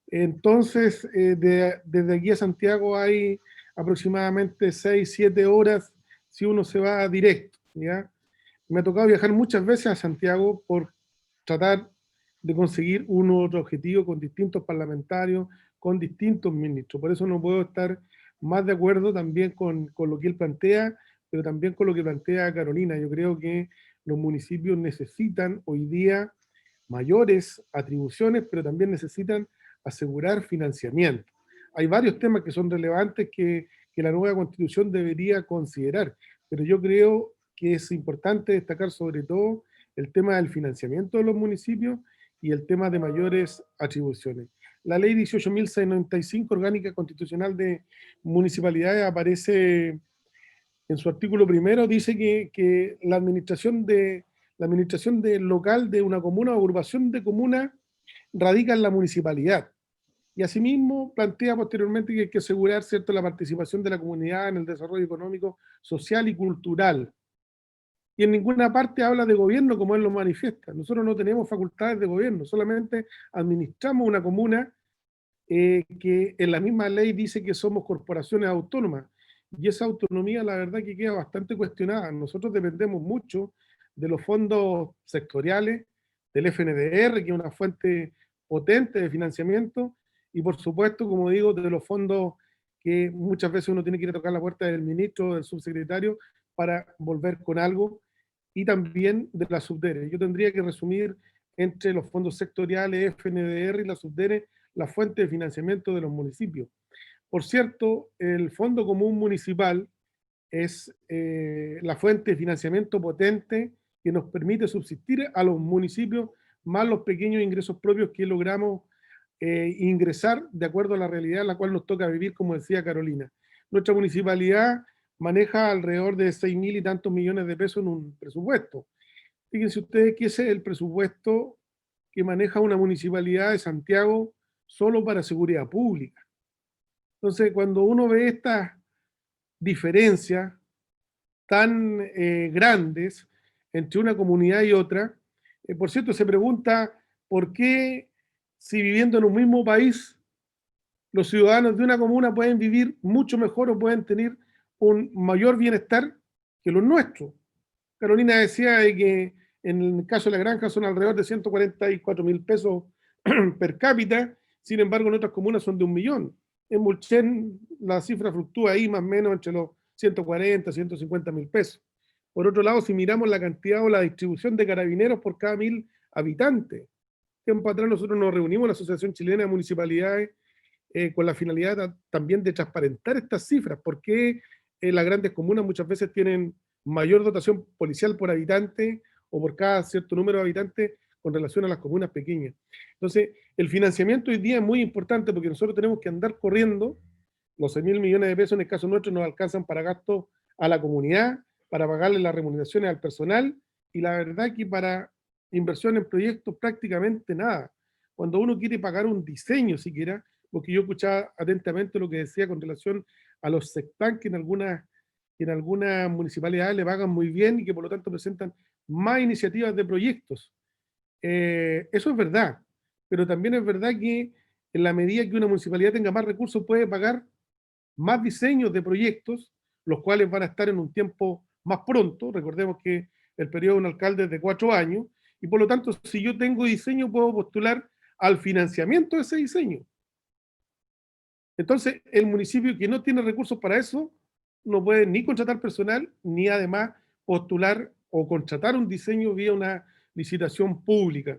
Entonces, desde aquí a Santiago hay aproximadamente 6-7 horas si uno se va directo, ¿ya? Me ha tocado viajar muchas veces a Santiago por tratar de conseguir un otro objetivo con distintos parlamentarios, con distintos ministros. Por eso no puedo estar más de acuerdo también con lo que él plantea, pero también con lo que plantea Carolina. Yo creo que los municipios necesitan hoy día mayores atribuciones, pero también necesitan asegurar financiamiento. Hay varios temas que son relevantes que la nueva constitución debería considerar, pero yo creo que es importante destacar sobre todo el tema del financiamiento de los municipios y el tema de mayores atribuciones. La ley 18.695, orgánica constitucional de municipalidades, aparece en su artículo primero, dice que la administración local de una comuna o agrupación de comuna radica en la municipalidad. Y asimismo plantea posteriormente que hay que asegurar, ¿cierto?, la participación de la comunidad en el desarrollo económico, social y cultural. Y en ninguna parte habla de gobierno como él lo manifiesta. Nosotros no tenemos facultades de gobierno, solamente administramos una comuna que en la misma ley dice que somos corporaciones autónomas. Y esa autonomía, la verdad, que queda bastante cuestionada. Nosotros dependemos mucho de los fondos sectoriales, del FNDR, que es una fuente potente de financiamiento, y por supuesto, como digo, de los fondos que muchas veces uno tiene que ir a tocar la puerta del ministro o del subsecretario para volver con algo, y también de la SUBDERE. Yo tendría que resumir entre los fondos sectoriales, FNDR y la SUBDERE, la fuente de financiamiento de los municipios. Por cierto, el Fondo Común Municipal es la fuente de financiamiento potente que nos permite subsistir a los municipios, más los pequeños ingresos propios que logramos ingresar de acuerdo a la realidad en la cual nos toca vivir, como decía Carolina. Nuestra municipalidad maneja alrededor de 6.000 y tantos millones de pesos en un presupuesto. Fíjense ustedes que ese es el presupuesto que maneja una municipalidad de Santiago solo para seguridad pública. Entonces, cuando uno ve estas diferencias tan grandes entre una comunidad y otra, por cierto, se pregunta por qué, si viviendo en un mismo país, los ciudadanos de una comuna pueden vivir mucho mejor o pueden tener un mayor bienestar que los nuestros. Carolina decía de que en el caso de la granja son alrededor de 144.000 pesos per cápita, sin embargo en otras comunas son de 1.000.000. En Mulchen la cifra fluctúa ahí más o menos entre los 140, 150.000 pesos. Por otro lado, si miramos la cantidad o la distribución de carabineros por cada 1.000 habitantes, tiempo atrás nosotros nos reunimos en la Asociación Chilena de Municipalidades con la finalidad también de transparentar estas cifras, porque las grandes comunas muchas veces tienen mayor dotación policial por habitante o por cada cierto número de habitantes con relación a las comunas pequeñas. Entonces, el financiamiento hoy día es muy importante porque nosotros tenemos que andar corriendo. Los 6.000 millones de pesos en el caso nuestro nos alcanzan para gastos a la comunidad, para pagarle las remuneraciones al personal, y la verdad que para inversión en proyectos prácticamente nada. Cuando uno quiere pagar un diseño siquiera, porque yo escuchaba atentamente lo que decía con relación a los SECTAN, que en algunas municipalidades le pagan muy bien y que por lo tanto presentan más iniciativas de proyectos. Eso es verdad, pero también es verdad que en la medida que una municipalidad tenga más recursos puede pagar más diseños de proyectos, los cuales van a estar en un tiempo más pronto. Recordemos que el periodo de un alcalde es de 4 años, y por lo tanto, si yo tengo diseño, puedo postular al financiamiento de ese diseño. Entonces, el municipio que no tiene recursos para eso, no puede ni contratar personal, ni además postular o contratar un diseño vía una licitación pública.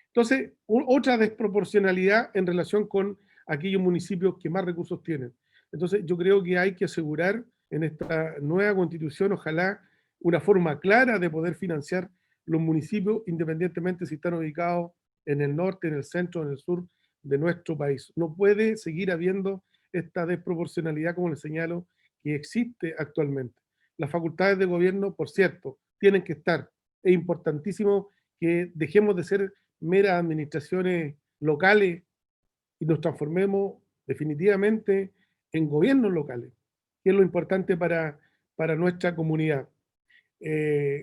Entonces, otra desproporcionalidad en relación con aquellos municipios que más recursos tienen. Entonces, yo creo que hay que asegurar en esta nueva constitución, ojalá, una forma clara de poder financiar los municipios, independientemente si están ubicados en el norte, en el centro, en el sur de nuestro país. No puede seguir habiendo esta desproporcionalidad, como les señalo, que existe actualmente. Las facultades de gobierno, por cierto, tienen que estar. Es importantísimo que dejemos de ser meras administraciones locales y nos transformemos definitivamente en gobiernos locales, que es lo importante para nuestra comunidad.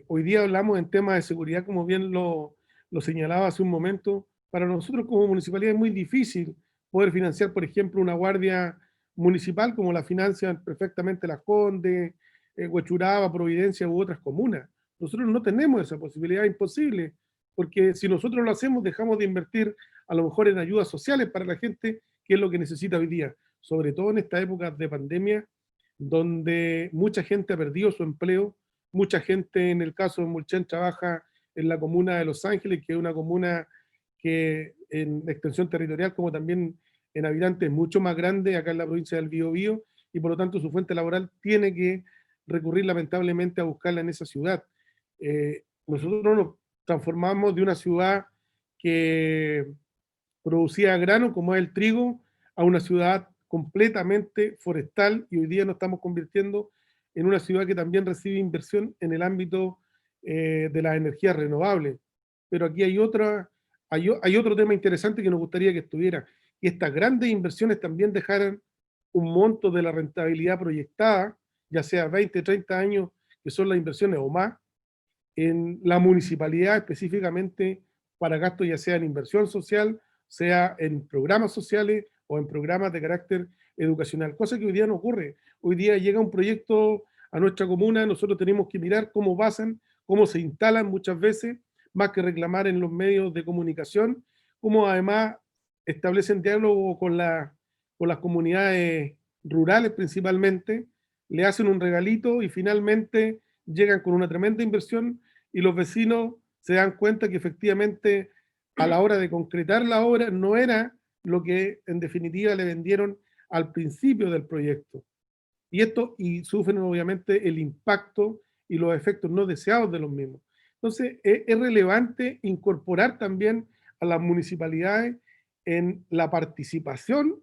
Hoy día hablamos en temas de seguridad, como bien lo señalaba hace un momento. Para nosotros como municipalidad es muy difícil poder financiar, por ejemplo, una guardia municipal como la financian perfectamente Las Condes, Huechuraba, Providencia u otras comunas. Nosotros no tenemos esa posibilidad, imposible, porque si nosotros lo hacemos dejamos de invertir a lo mejor en ayudas sociales para la gente, que es lo que necesita hoy día, sobre todo en esta época de pandemia, donde mucha gente ha perdido su empleo, mucha gente, en el caso de Mulchen, trabaja en la comuna de Los Ángeles, que es una comuna que en extensión territorial como también en habitantes es mucho más grande acá en la provincia del Biobío, y por lo tanto su fuente laboral tiene que recurrir lamentablemente a buscarla en esa ciudad. Nosotros nos transformamos de una ciudad que producía grano, como es el trigo, a una ciudad completamente forestal, y hoy día nos estamos convirtiendo en una ciudad que también recibe inversión en el ámbito de las energías renovables. Pero aquí hay otro tema interesante que nos gustaría que estuviera, que estas grandes inversiones también dejaran un monto de la rentabilidad proyectada, ya sea 20, 30 años, que son las inversiones o más, en la municipalidad específicamente para gastos ya sea en inversión social, sea en programas sociales o en programas de carácter educacional, cosa que hoy día no ocurre. Hoy día llega un proyecto a nuestra comuna, nosotros tenemos que mirar cómo pasan, cómo se instalan muchas veces, más que reclamar en los medios de comunicación, cómo además establecen diálogo con las comunidades rurales principalmente, le hacen un regalito y finalmente llegan con una tremenda inversión y los vecinos se dan cuenta que efectivamente a la hora de concretar la obra no era lo que en definitiva le vendieron al principio del proyecto. Y sufren obviamente el impacto y los efectos no deseados de los mismos. Entonces, es relevante incorporar también a las municipalidades en la participación,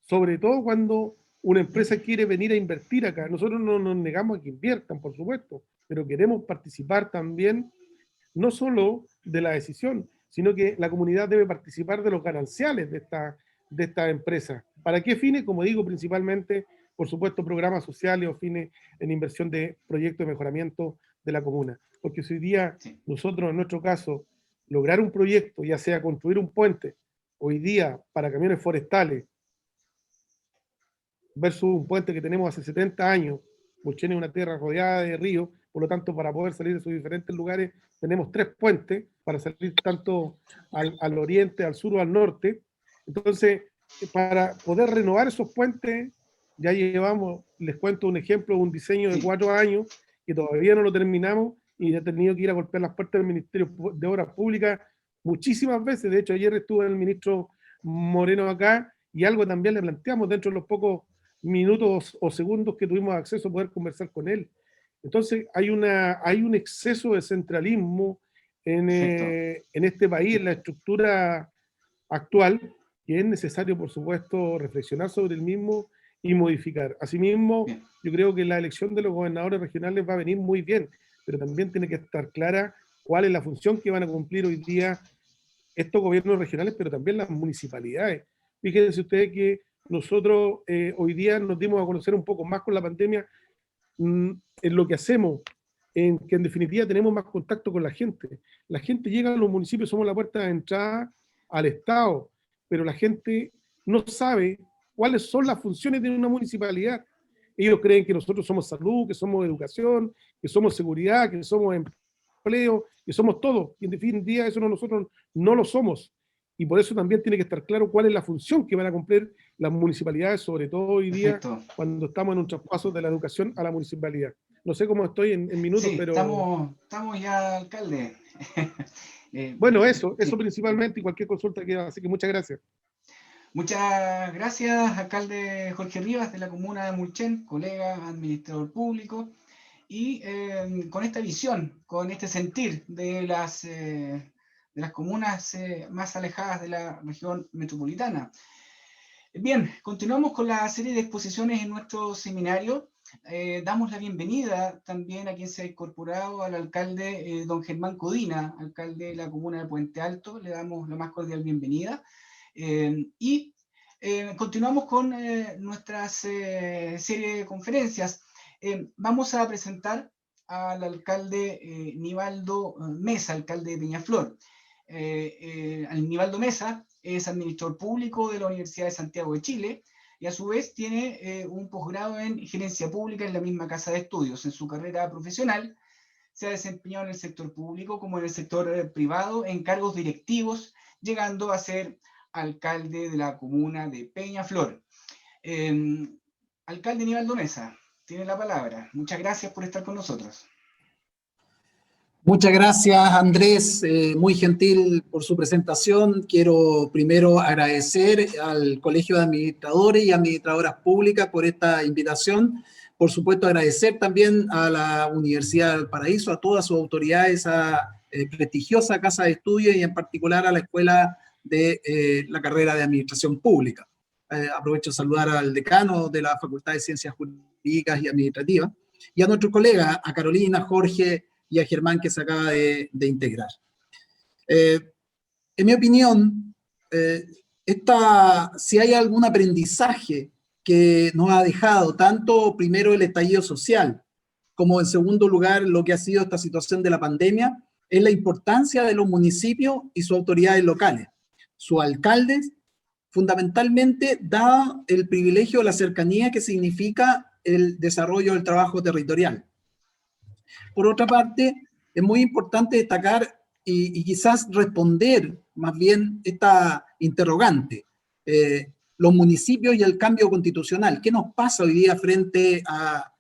sobre todo cuando una empresa quiere venir a invertir acá. Nosotros no nos negamos a que inviertan, por supuesto, pero queremos participar también, no solo de la decisión, sino que la comunidad debe participar de los gananciales de esta empresa. ¿Para qué fines? Como digo, principalmente, por supuesto, programas sociales o fines en inversión de proyectos de mejoramiento de la comuna. Porque si hoy día nosotros, en nuestro caso, lograr un proyecto, ya sea construir un puente, hoy día para camiones forestales, versus un puente que tenemos hace 70 años, Mulchen es una tierra rodeada de ríos, por lo tanto, para poder salir de sus diferentes lugares, tenemos 3 puentes para salir tanto al oriente, al sur o al norte. Entonces, para poder renovar esos puentes, ya llevamos, les cuento un ejemplo, un diseño de 4 años, que todavía no lo terminamos, y he tenido que ir a golpear las puertas del Ministerio de Obras Públicas muchísimas veces. De hecho, ayer estuvo el ministro Moreno acá, y algo también le planteamos dentro de los pocos minutos o segundos que tuvimos acceso a poder conversar con él. Entonces hay un exceso de centralismo en este país, en la estructura actual, que es necesario, por supuesto, reflexionar sobre el mismo y modificar. Asimismo, yo creo que la elección de los gobernadores regionales va a venir muy bien, pero también tiene que estar clara cuál es la función que van a cumplir hoy día estos gobiernos regionales, pero también las municipalidades. Fíjense ustedes que nosotros hoy día nos dimos a conocer un poco más con la pandemia en lo que hacemos, en que en definitiva tenemos más contacto con la gente. La gente llega a los municipios, somos la puerta de entrada al Estado, pero la gente no sabe cuáles son las funciones de una municipalidad. Ellos creen que nosotros somos salud, que somos educación, que somos seguridad, que somos empleo, que somos todo. Y en definitiva eso nosotros no lo somos. Y por eso también tiene que estar claro cuál es la función que van a cumplir las municipalidades, sobre todo hoy día, cuando estamos en un traspaso de la educación a la municipalidad. No sé cómo estoy en minutos, sí, pero... Estamos ya, alcalde. Bueno, eso principalmente, y cualquier consulta que haga. Así que muchas gracias. Muchas gracias, alcalde Jorge Rivas, de la comuna de Mulchen, colega, administrador público, y con esta visión, con este sentir de las comunas más alejadas de la región metropolitana. Bien, continuamos con la serie de exposiciones en nuestro seminario. Damos la bienvenida también a quien se ha incorporado, al alcalde don Germán Codina, alcalde de la comuna de Puente Alto. Le damos la más cordial bienvenida. Y continuamos con nuestra serie de conferencias. Vamos a presentar al alcalde Nivaldo Mesa, alcalde de Peñaflor. Nivaldo Mesa es administrador público de la Universidad de Santiago de Chile y a su vez tiene un posgrado en gerencia pública en la misma casa de estudios. En su carrera profesional se ha desempeñado en el sector público como en el sector privado en cargos directivos, llegando a ser alcalde de la comuna de Peñaflor. Alcalde Nivaldo Mesa, tiene la palabra. Muchas gracias por estar con nosotros. Muchas gracias, Andrés, muy gentil por su presentación. Quiero primero agradecer al Colegio de Administradores y Administradoras Públicas por esta invitación. Por supuesto, agradecer también a la Universidad del Paraíso, a todas sus autoridades, a prestigiosa Casa de Estudios y en particular a la Escuela de la carrera de Administración Pública. Aprovecho de saludar al decano de la Facultad de Ciencias Jurídicas y Administrativas y a nuestro colega, a Carolina, Jorge y a Germán, que se acaba de integrar. En mi opinión, si hay algún aprendizaje que nos ha dejado tanto primero el estallido social, como en segundo lugar lo que ha sido esta situación de la pandemia, es la importancia de los municipios y sus autoridades locales. Sus alcaldes, fundamentalmente, dado el privilegio de la cercanía que significa el desarrollo del trabajo territorial. Por otra parte, es muy importante destacar y quizás responder más bien esta interrogante. Los municipios y el cambio constitucional. ¿Qué nos pasa hoy día frente a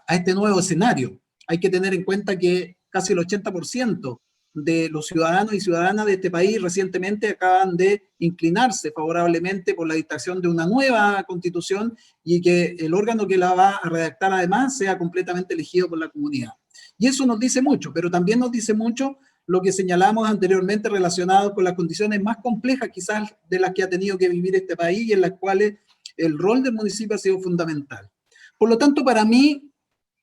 este nuevo escenario? Hay que tener en cuenta que casi el 80% de los ciudadanos y ciudadanas de este país recientemente acaban de inclinarse favorablemente por la dictación de una nueva constitución y que el órgano que la va a redactar además sea completamente elegido por la comunidad. Y eso nos dice mucho, pero también nos dice mucho lo que señalamos anteriormente relacionado con las condiciones más complejas quizás de las que ha tenido que vivir este país y en las cuales el rol del municipio ha sido fundamental. Por lo tanto, para mí,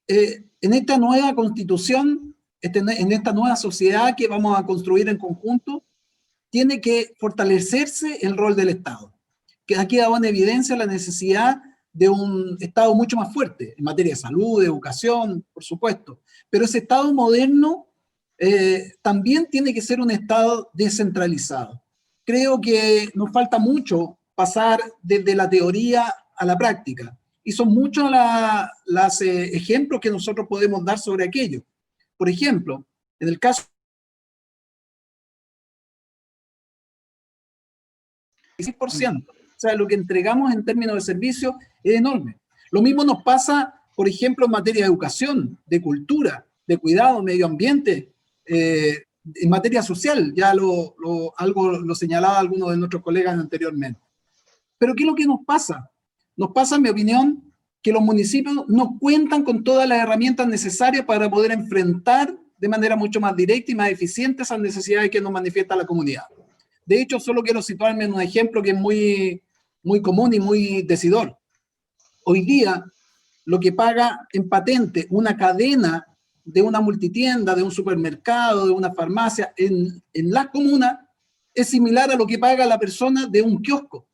en esta nueva constitución, en esta nueva sociedad que vamos a construir en conjunto, tiene que fortalecerse el rol del Estado. Que aquí ha dado en evidencia la necesidad de un Estado mucho más fuerte en materia de salud, de educación, por supuesto. Pero ese Estado moderno también tiene que ser un Estado descentralizado. Creo que nos falta mucho pasar desde la teoría a la práctica. Y son muchos los ejemplos que nosotros podemos dar sobre aquello. Por ejemplo, en el caso del 6%, o sea, lo que entregamos en términos de servicios es enorme. Lo mismo nos pasa, por ejemplo, en materia de educación, de cultura, de cuidado, medio ambiente, en materia social, ya algo lo señalaba algunos de nuestros colegas anteriormente. Pero ¿qué es lo que nos pasa? Nos pasa, en mi opinión, que los municipios no cuentan con todas las herramientas necesarias para poder enfrentar de manera mucho más directa y más eficiente esas necesidades que nos manifiesta la comunidad. De hecho, solo quiero situarme en un ejemplo que es muy, muy común y muy decidor. Hoy día, lo que paga en patente una cadena de una multitienda, de un supermercado, de una farmacia en la comuna, es similar a lo que paga la persona de un kiosco.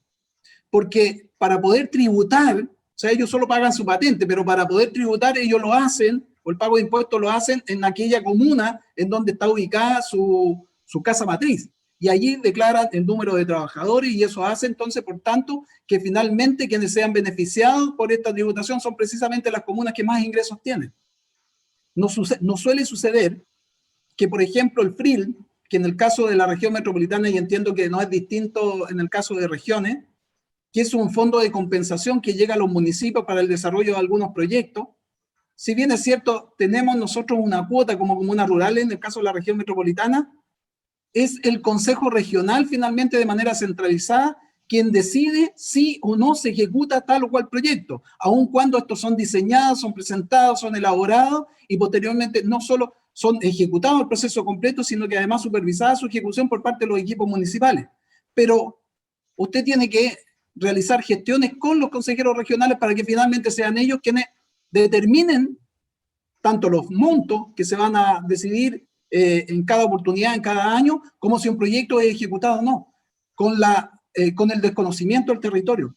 Porque para poder tributar, o sea, ellos solo pagan su patente, pero para poder tributar ellos lo hacen, o el pago de impuestos lo hacen en aquella comuna en donde está ubicada su casa matriz. Y allí declaran el número de trabajadores y eso hace entonces, por tanto, que finalmente quienes sean beneficiados por esta tributación son precisamente las comunas que más ingresos tienen. No suele suceder que, por ejemplo, el FRIL, que en el caso de la región metropolitana, y entiendo que no es distinto en el caso de regiones, que es un fondo de compensación que llega a los municipios para el desarrollo de algunos proyectos. Si bien es cierto, tenemos nosotros una cuota como comunas rurales, en el caso de la región metropolitana, es el Consejo Regional finalmente de manera centralizada quien decide si o no se ejecuta tal o cual proyecto, aun cuando estos son diseñados, son presentados, son elaborados y posteriormente no solo son ejecutados el proceso completo, sino que además supervisada su ejecución por parte de los equipos municipales. Pero usted tiene que realizar gestiones con los consejeros regionales para que finalmente sean ellos quienes determinen tanto los montos que se van a decidir en cada oportunidad, en cada año, como si un proyecto es ejecutado o no, con el desconocimiento del territorio.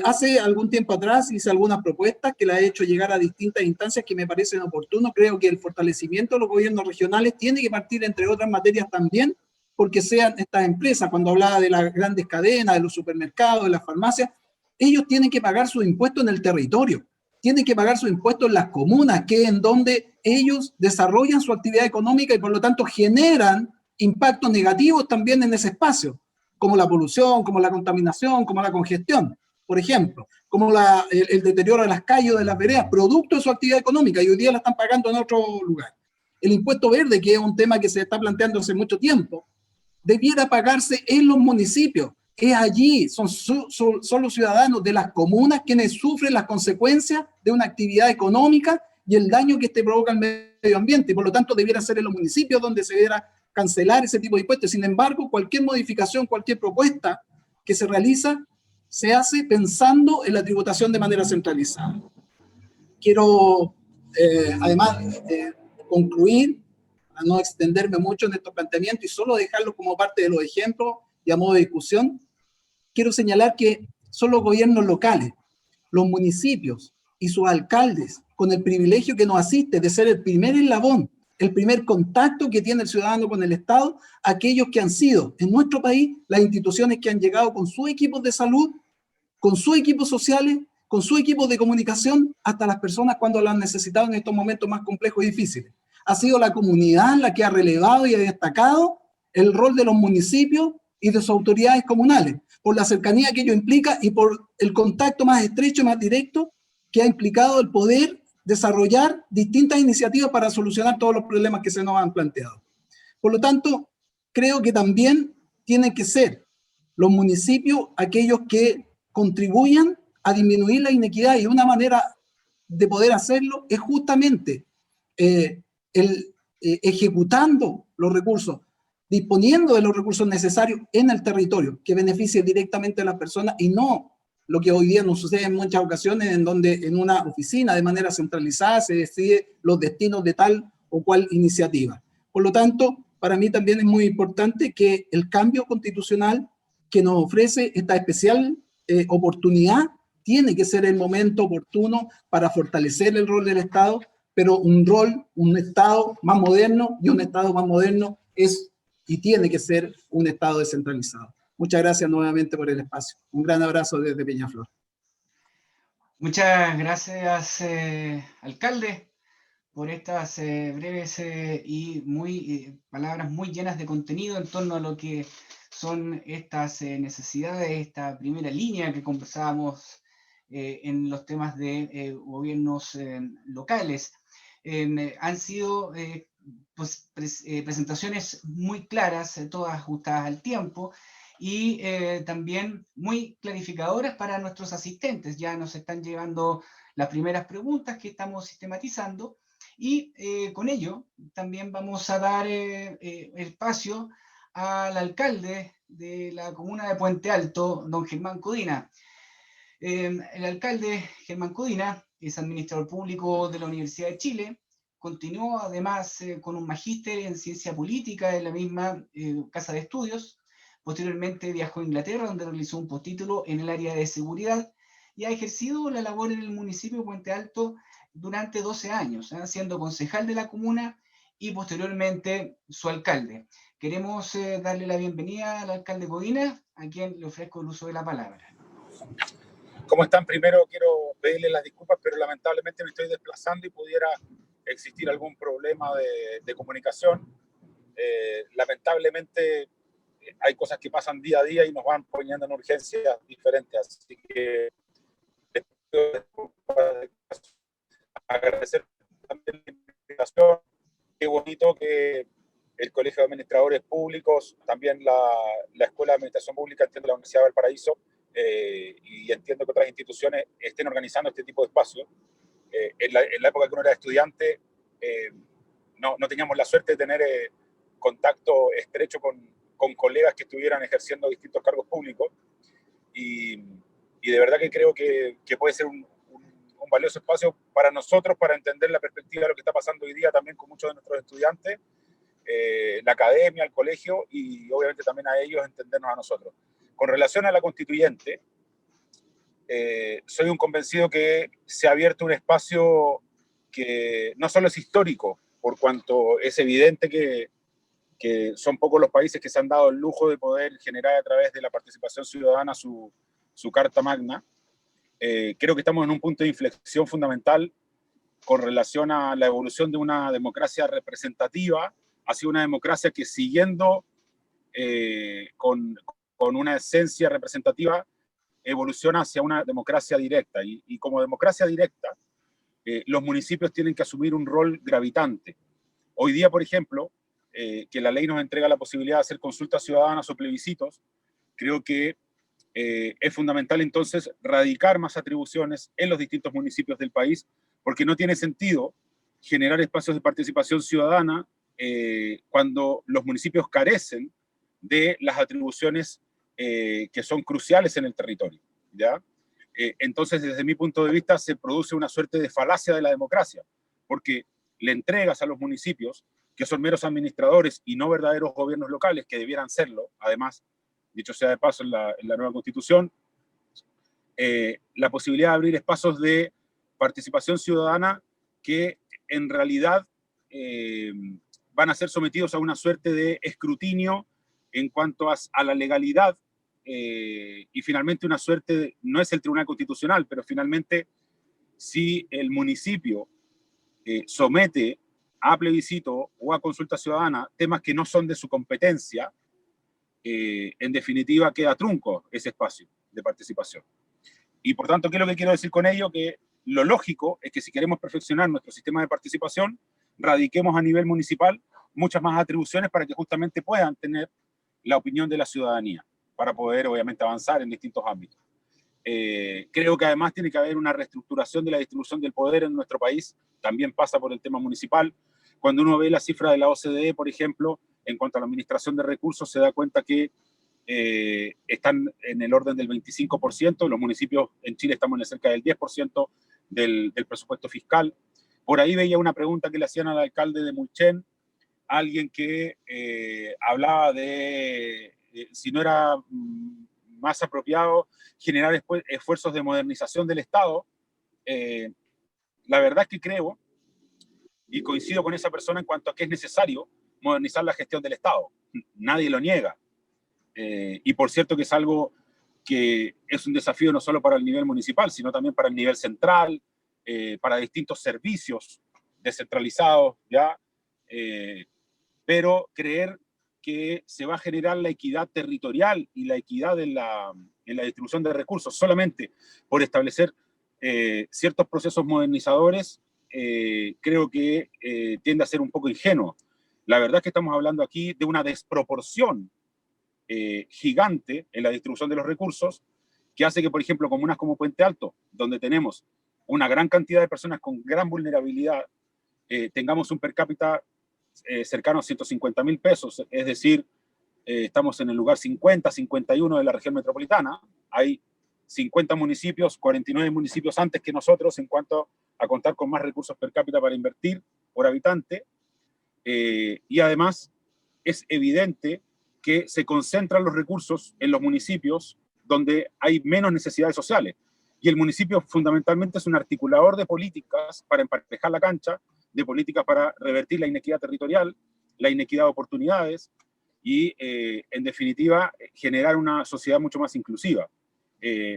Hace algún tiempo atrás hice algunas propuestas que las he hecho llegar a distintas instancias que me parecen oportunas. Creo que el fortalecimiento de los gobiernos regionales tiene que partir, entre otras materias también, porque sean estas empresas, cuando hablaba de las grandes cadenas, de los supermercados, de las farmacias, ellos tienen que pagar sus impuestos en el territorio, tienen que pagar sus impuestos en las comunas, que es en donde ellos desarrollan su actividad económica y por lo tanto generan impactos negativos también en ese espacio, como la polución, como la contaminación, como la congestión, por ejemplo, como el deterioro de las calles o de las veredas, producto de su actividad económica, y hoy día la están pagando en otro lugar. El impuesto verde, que es un tema que se está planteando hace mucho tiempo, debiera pagarse en los municipios. Es allí, son los ciudadanos de las comunas quienes sufren las consecuencias de una actividad económica y el daño que este provoca al medio ambiente. Por lo tanto, debiera ser en los municipios donde se debiera cancelar ese tipo de impuestos. Sin embargo, cualquier modificación, cualquier propuesta que se realiza, se hace pensando en la tributación de manera centralizada. Quiero, además, concluir, a no extenderme mucho en estos planteamientos y solo dejarlo como parte de los ejemplos y a modo de discusión. Quiero señalar que son los gobiernos locales, los municipios y sus alcaldes, con el privilegio que nos asiste de ser el primer eslabón, el primer contacto que tiene el ciudadano con el Estado, aquellos que han sido en nuestro país las instituciones que han llegado con sus equipos de salud, con sus equipos sociales, con sus equipos de comunicación, hasta las personas cuando lo han necesitado en estos momentos más complejos y difíciles. Ha sido la comunidad la que ha relevado y ha destacado el rol de los municipios y de sus autoridades comunales, por la cercanía que ello implica y por el contacto más estrecho y más directo que ha implicado el poder desarrollar distintas iniciativas para solucionar todos los problemas que se nos han planteado. Por lo tanto, creo que también tienen que ser los municipios aquellos que contribuyan a disminuir la inequidad, y una manera de poder hacerlo es justamente ejecutando los recursos, disponiendo de los recursos necesarios en el territorio, que beneficie directamente a las personas y no lo que hoy día nos sucede en muchas ocasiones, en donde en una oficina de manera centralizada se decide los destinos de tal o cual iniciativa. Por lo tanto, para mí también es muy importante que el cambio constitucional que nos ofrece esta especial oportunidad tiene que ser el momento oportuno para fortalecer el rol del Estado, pero un Estado más moderno, y un Estado más moderno es y tiene que ser un Estado descentralizado. Muchas gracias nuevamente por el espacio. Un gran abrazo desde Peñaflor. Muchas gracias, alcalde, por estas breves y palabras muy llenas de contenido en torno a lo que son estas necesidades, esta primera línea que conversábamos en los temas de gobiernos locales. Han sido presentaciones muy claras, todas ajustadas al tiempo, y también muy clarificadoras para nuestros asistentes. Ya nos están llevando las primeras preguntas que estamos sistematizando, y con ello también vamos a dar espacio al alcalde de la comuna de Puente Alto, don Germán Codina. El alcalde Germán Codina es administrador público de la Universidad de Chile, continuó además con un magíster en ciencia política en la misma casa de estudios. Posteriormente viajó a Inglaterra, donde realizó un postítulo en el área de seguridad, y ha ejercido la labor en el municipio de Puente Alto durante 12 años, siendo concejal de la comuna y posteriormente su alcalde. Queremos darle la bienvenida al alcalde Codina, a quien le ofrezco el uso de la palabra. ¿Cómo están? Primero quiero pedirles las disculpas, pero lamentablemente me estoy desplazando y pudiera existir algún problema de comunicación. Lamentablemente hay cosas que pasan día a día y nos van poniendo en urgencias diferentes, así que les pido agradecer también la invitación. Qué bonito que el Colegio de Administradores Públicos, también la Escuela de Administración Pública, entiendo la Universidad de Valparaíso, y entiendo que otras instituciones estén organizando este tipo de espacios. En la época que uno era estudiante, no teníamos la suerte de tener contacto estrecho con colegas que estuvieran ejerciendo distintos cargos públicos, y de verdad que creo que puede ser un valioso espacio para nosotros, para entender la perspectiva de lo que está pasando hoy día también con muchos de nuestros estudiantes, la academia, el colegio, y obviamente también a ellos entendernos a nosotros. Con relación a la constituyente, soy un convencido que se ha abierto un espacio que no solo es histórico, por cuanto es evidente que son pocos los países que se han dado el lujo de poder generar a través de la participación ciudadana su Carta Magna. Creo que estamos en un punto de inflexión fundamental con relación a la evolución de una democracia representativa hacia una democracia que, siguiendo con una esencia representativa, evoluciona hacia una democracia directa. Y como democracia directa, los municipios tienen que asumir un rol gravitante. Hoy día, por ejemplo, que la ley nos entrega la posibilidad de hacer consultas ciudadanas o plebiscitos, creo que es fundamental entonces radicar más atribuciones en los distintos municipios del país, porque no tiene sentido generar espacios de participación ciudadana cuando los municipios carecen de las atribuciones que son cruciales en el territorio, ¿ya? Entonces, desde mi punto de vista, se produce una suerte de falacia de la democracia, porque le entregas a los municipios, que son meros administradores y no verdaderos gobiernos locales, que debieran serlo, además, dicho sea de paso, en la nueva Constitución, la posibilidad de abrir espacios de participación ciudadana que en realidad van a ser sometidos a una suerte de escrutinio en cuanto a la legalidad, y finalmente una suerte, no es el Tribunal Constitucional, pero finalmente si el municipio somete a plebiscito o a consulta ciudadana temas que no son de su competencia, en definitiva queda trunco ese espacio de participación. Y por tanto, ¿qué es lo que quiero decir con ello? Que lo lógico es que si queremos perfeccionar nuestro sistema de participación, radiquemos a nivel municipal muchas más atribuciones para que justamente puedan tener la opinión de la ciudadanía, para poder obviamente avanzar en distintos ámbitos. Creo que además tiene que haber una reestructuración de la distribución del poder en nuestro país, también pasa por el tema municipal. Cuando uno ve la cifra de la OCDE, por ejemplo, en cuanto a la administración de recursos, se da cuenta que están en el orden del 25%, los municipios en Chile estamos en cerca del 10% del presupuesto fiscal. Por ahí veía una pregunta que le hacían al alcalde de Mulchen, alguien que hablaba de si no era más apropiado generar esfuerzos de modernización del Estado. La verdad es que creo, y coincido con esa persona en cuanto a que es necesario modernizar la gestión del Estado. Nadie lo niega. Y por cierto que es algo que es un desafío no solo para el nivel municipal, sino también para el nivel central, para distintos servicios descentralizados, ¿ya? Pero creer que se va a generar la equidad territorial y la equidad en la distribución de recursos solamente por establecer ciertos procesos modernizadores, creo que tiende a ser un poco ingenuo. La verdad es que estamos hablando aquí de una desproporción gigante en la distribución de los recursos, que hace que, por ejemplo, comunas como Puente Alto, donde tenemos una gran cantidad de personas con gran vulnerabilidad, tengamos un per cápita cercano a 150.000 pesos, es decir, estamos en el lugar 50, 51 de la región metropolitana. Hay 50 municipios, 49 municipios antes que nosotros en cuanto a contar con más recursos per cápita para invertir por habitante, y además es evidente que se concentran los recursos en los municipios donde hay menos necesidades sociales. Y el municipio fundamentalmente es un articulador de políticas para emparejar la cancha, de políticas para revertir la inequidad territorial, la inequidad de oportunidades y, en definitiva, generar una sociedad mucho más inclusiva.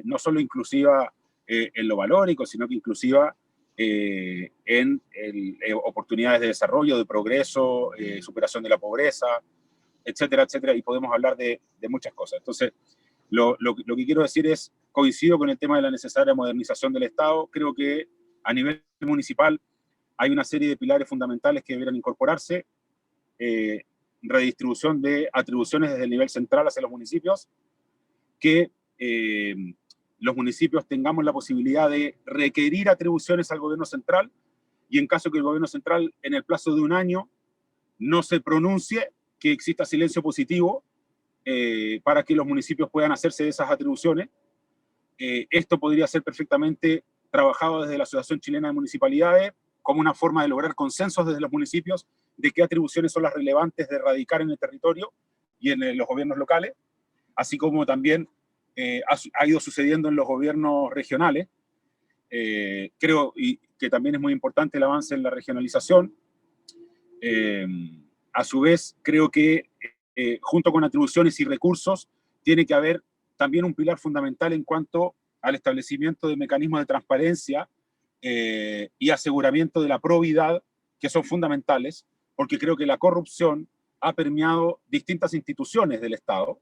No solo inclusiva en lo valórico, sino que inclusiva en oportunidades de desarrollo, de progreso, superación de la pobreza, etcétera, etcétera, y podemos hablar de muchas cosas. Entonces, lo que quiero decir es, coincido con el tema de la necesaria modernización del Estado. Creo que a nivel municipal hay una serie de pilares fundamentales que deberían incorporarse. Redistribución de atribuciones desde el nivel central hacia los municipios, que los municipios tengamos la posibilidad de requerir atribuciones al gobierno central, y en caso que el gobierno central en el plazo de un año no se pronuncie, que exista silencio positivo para que los municipios puedan hacerse de esas atribuciones. Esto podría ser perfectamente trabajado desde la Asociación Chilena de Municipalidades como una forma de lograr consensos desde los municipios de qué atribuciones son las relevantes de erradicar en el territorio y en los gobiernos locales, así como también ha ido sucediendo en los gobiernos regionales. Creo que también es muy importante el avance en la regionalización. A su vez, creo que junto con atribuciones y recursos, tiene que haber también un pilar fundamental en cuanto al establecimiento de mecanismos de transparencia y aseguramiento de la probidad, que son fundamentales, porque creo que la corrupción ha permeado distintas instituciones del Estado,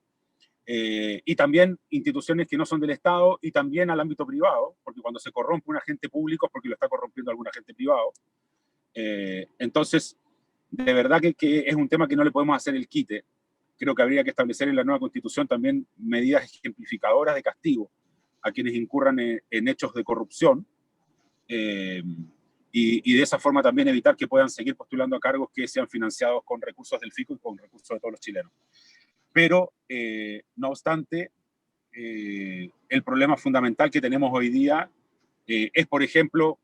y también instituciones que no son del Estado, y también al ámbito privado, porque cuando se corrompe un agente público es porque lo está corrompiendo algún agente privado. Entonces, de verdad que es un tema que no le podemos hacer el quite. Creo que habría que establecer en la nueva Constitución también medidas ejemplificadoras de castigo a quienes incurran en hechos de corrupción, y de esa forma también evitar que puedan seguir postulando a cargos que sean financiados con recursos del FICO y con recursos de todos los chilenos. Pero, no obstante, el problema fundamental que tenemos hoy día es, por ejemplo,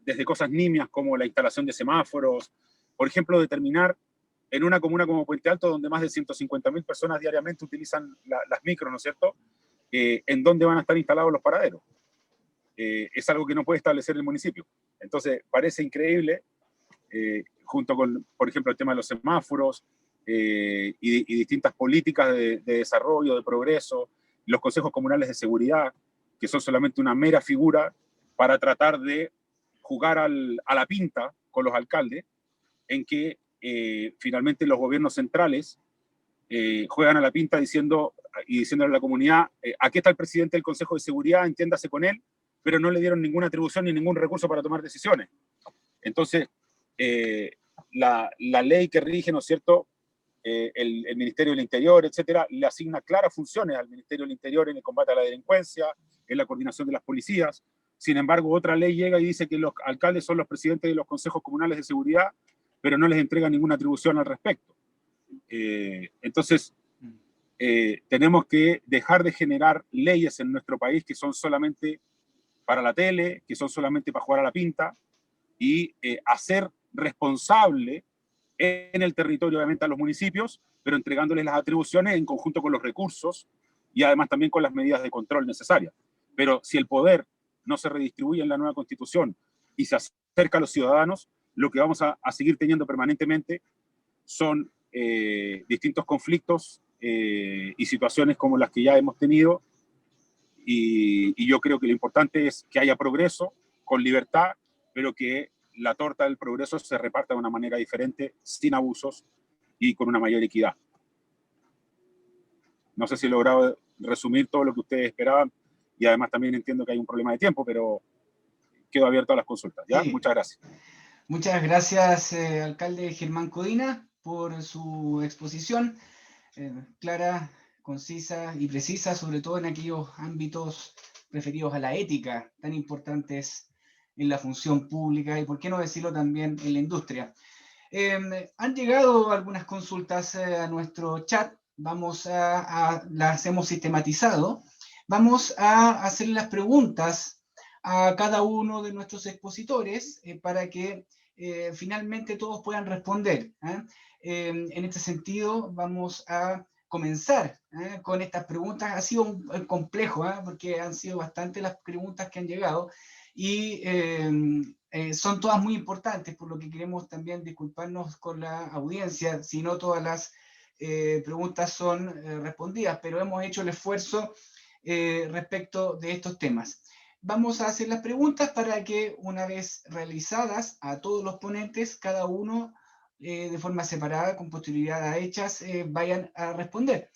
desde cosas nimias como la instalación de semáforos, por ejemplo, determinar en una comuna como Puente Alto, donde más de 150.000 personas diariamente utilizan las micros, ¿no es cierto?, en dónde van a estar instalados los paraderos. Es algo que no puede establecer el municipio. Entonces, parece increíble, junto con, por ejemplo, el tema de los semáforos y distintas políticas de desarrollo, de progreso, los consejos comunales de seguridad, que son solamente una mera figura para tratar de jugar a la pinta con los alcaldes, en que finalmente los gobiernos centrales juegan a la pinta diciéndole a la comunidad, aquí está el presidente del Consejo de Seguridad, entiéndase con él, pero no le dieron ninguna atribución ni ningún recurso para tomar decisiones. Entonces, la ley que rige, ¿no es cierto?, el Ministerio del Interior, etcétera, le asigna claras funciones al Ministerio del Interior en el combate a la delincuencia, en la coordinación de las policías. Sin embargo, otra ley llega y dice que los alcaldes son los presidentes de los consejos comunales de seguridad, pero no les entrega ninguna atribución al respecto. Entonces, tenemos que dejar de generar leyes en nuestro país que son solamente para la tele, que son solamente para jugar a la pinta, y hacer responsable en el territorio, obviamente, a los municipios, pero entregándoles las atribuciones en conjunto con los recursos y además también con las medidas de control necesarias. Pero si el poder no se redistribuye en la nueva Constitución y se acerca a los ciudadanos, lo que vamos a seguir teniendo permanentemente son distintos conflictos y situaciones como las que ya hemos tenido, y yo creo que lo importante es que haya progreso con libertad, pero que la torta del progreso se reparta de una manera diferente, sin abusos y con una mayor equidad. No sé si he logrado resumir todo lo que ustedes esperaban, y además también entiendo que hay un problema de tiempo, pero quedo abierto a las consultas. ¿Ya? Sí. Muchas gracias. Muchas gracias, alcalde Germán Codina, por su exposición clara, concisa y precisa, sobre todo en aquellos ámbitos referidos a la ética, tan importantes en la función pública y, por qué no decirlo, también en la industria. Han llegado algunas consultas a nuestro chat, las hemos sistematizado. Vamos a hacer las preguntas a cada uno de nuestros expositores para que finalmente todos puedan responder. En este sentido, vamos a comenzar con estas preguntas. Ha sido complejo, porque han sido bastantes las preguntas que han llegado, y son todas muy importantes, por lo que queremos también disculparnos con la audiencia si no todas las preguntas son respondidas, pero hemos hecho el esfuerzo respecto de estos temas. Vamos a hacer las preguntas para que, una vez realizadas a todos los ponentes, cada uno de forma separada, con posterioridad a hechas, vayan a responder.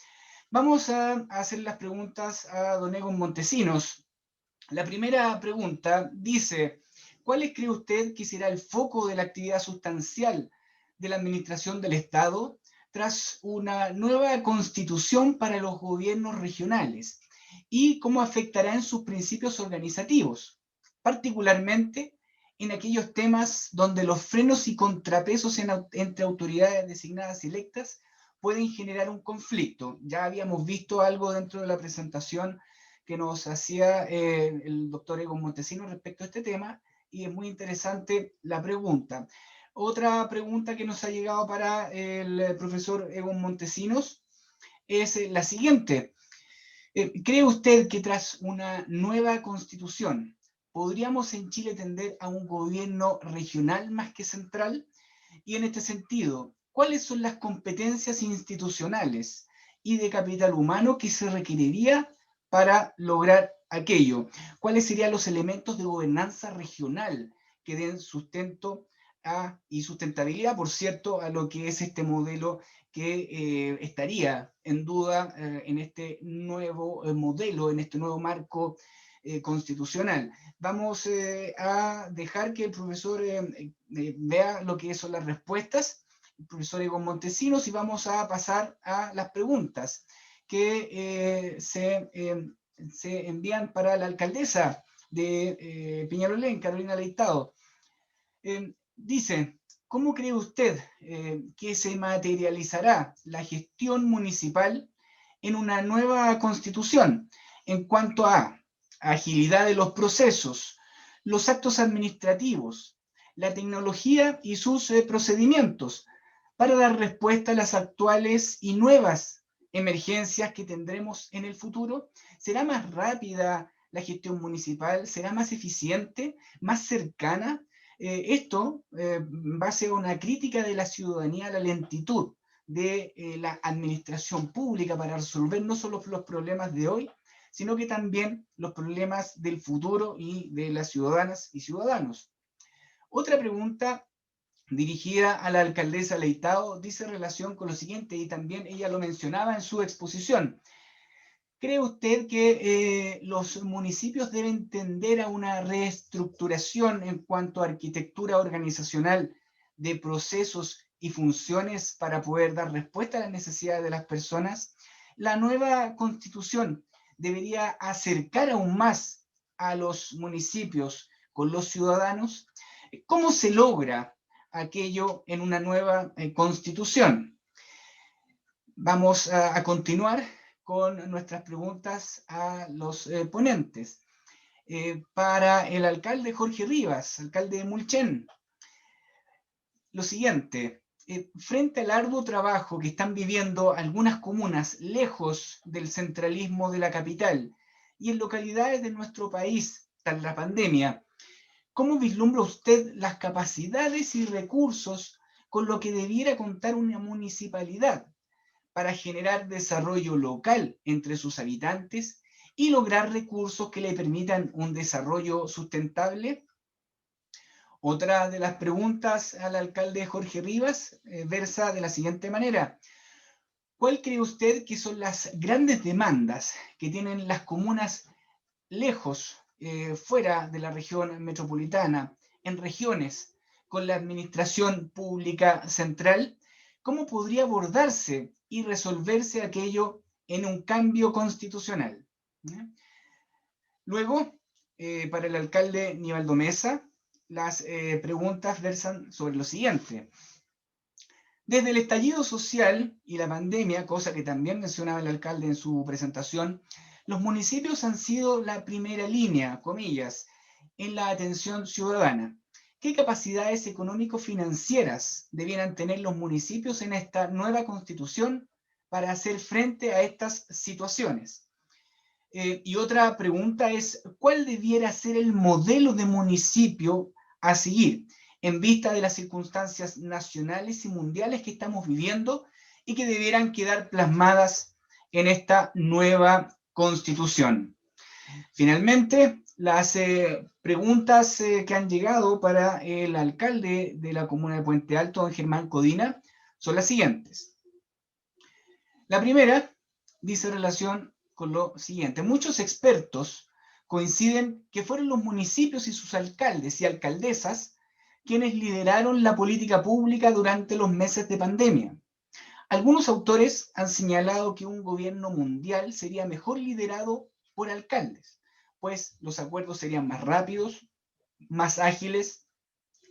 Vamos a hacer las preguntas a don Egon Montesinos. La primera pregunta dice: ¿cuál cree usted que será el foco de la actividad sustancial de la administración del Estado tras una nueva constitución para los gobiernos regionales? ¿Y cómo afectará en sus principios organizativos, particularmente en aquellos temas donde los frenos y contrapesos entre autoridades designadas y electas pueden generar un conflicto? Ya habíamos visto algo dentro de la presentación que nos hacía el doctor Egon Montesinos respecto a este tema, y es muy interesante la pregunta. Otra pregunta que nos ha llegado para el profesor Egon Montesinos es la siguiente. ¿Cree usted que tras una nueva constitución podríamos en Chile tender a un gobierno regional más que central? Y en este sentido, ¿cuáles son las competencias institucionales y de capital humano que se requeriría para lograr aquello? ¿Cuáles serían los elementos de gobernanza regional que den sustento y sustentabilidad, por cierto, a lo que es este modelo que estaría en duda en este nuevo modelo, en este nuevo marco constitucional? Vamos a dejar que el profesor vea lo que son las respuestas, el profesor Egon Montesinos, y vamos a pasar a las preguntas que se envían para la alcaldesa de Peñalolén, Carolina Leitado. Dice: ¿cómo cree usted que se materializará la gestión municipal en una nueva constitución en cuanto a agilidad de los procesos, los actos administrativos, la tecnología y sus procedimientos, para dar respuesta a las actuales y nuevas emergencias que tendremos en el futuro? ¿Será más rápida la gestión municipal? ¿Será más eficiente? ¿Más cercana? Esto va a ser una crítica de la ciudadanía a la lentitud de la administración pública para resolver no solo los problemas de hoy, sino que también los problemas del futuro y de las ciudadanas y ciudadanos. Otra pregunta dirigida a la alcaldesa Leitado dice relación con lo siguiente, y también ella lo mencionaba en su exposición. ¿Cree usted que los municipios deben tender a una reestructuración en cuanto a arquitectura organizacional de procesos y funciones para poder dar respuesta a las necesidades de las personas, la nueva Constitución debería acercar aún más a los municipios con los ciudadanos. ¿Cómo se logra aquello en una nueva Constitución? Vamos a continuar con nuestras preguntas a los ponentes. Para el alcalde Jorge Rivas, alcalde de Mulchen, lo siguiente: frente al arduo trabajo que están viviendo algunas comunas lejos del centralismo de la capital y en localidades de nuestro país tras la pandemia, ¿cómo vislumbra usted las capacidades y recursos con lo que debiera contar una municipalidad para generar desarrollo local entre sus habitantes y lograr recursos que le permitan un desarrollo sustentable? Otra de las preguntas al alcalde Jorge Rivas versa de la siguiente manera: ¿cuál cree usted que son las grandes demandas que tienen las comunas lejos, fuera de la región metropolitana, en regiones con la administración pública central? ¿Cómo podría abordarse y resolverse aquello en un cambio constitucional? Luego, para el alcalde Nivaldo Mesa, las preguntas versan sobre lo siguiente. Desde el estallido social y la pandemia, cosa que también mencionaba el alcalde en su presentación, los municipios han sido la primera línea, comillas, en la atención ciudadana. ¿Qué capacidades económico-financieras debieran tener los municipios en esta nueva constitución para hacer frente a estas situaciones? Y otra pregunta es: ¿cuál debiera ser el modelo de municipio a seguir en vista de las circunstancias nacionales y mundiales que estamos viviendo y que debieran quedar plasmadas en esta nueva constitución? Finalmente, las preguntas que han llegado para el alcalde de la comuna de Puente Alto, don Germán Codina, son las siguientes. La primera dice relación con lo siguiente: muchos expertos coinciden que fueron los municipios y sus alcaldes y alcaldesas quienes lideraron la política pública durante los meses de pandemia. Algunos autores han señalado que un gobierno mundial sería mejor liderado por alcaldes, pues los acuerdos serían más rápidos, más ágiles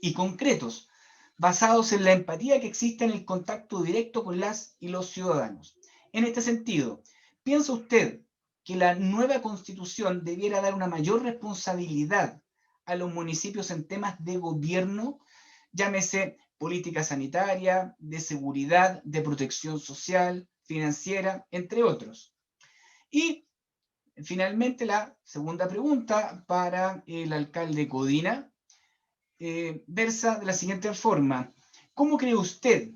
y concretos, basados en la empatía que existe en el contacto directo con las y los ciudadanos. En este sentido, ¿piensa usted que la nueva Constitución debiera dar una mayor responsabilidad a los municipios en temas de gobierno, llámese política sanitaria, de seguridad, de protección social, financiera, entre otros? Y finalmente, la segunda pregunta para el alcalde Codina versa de la siguiente forma: ¿cómo cree usted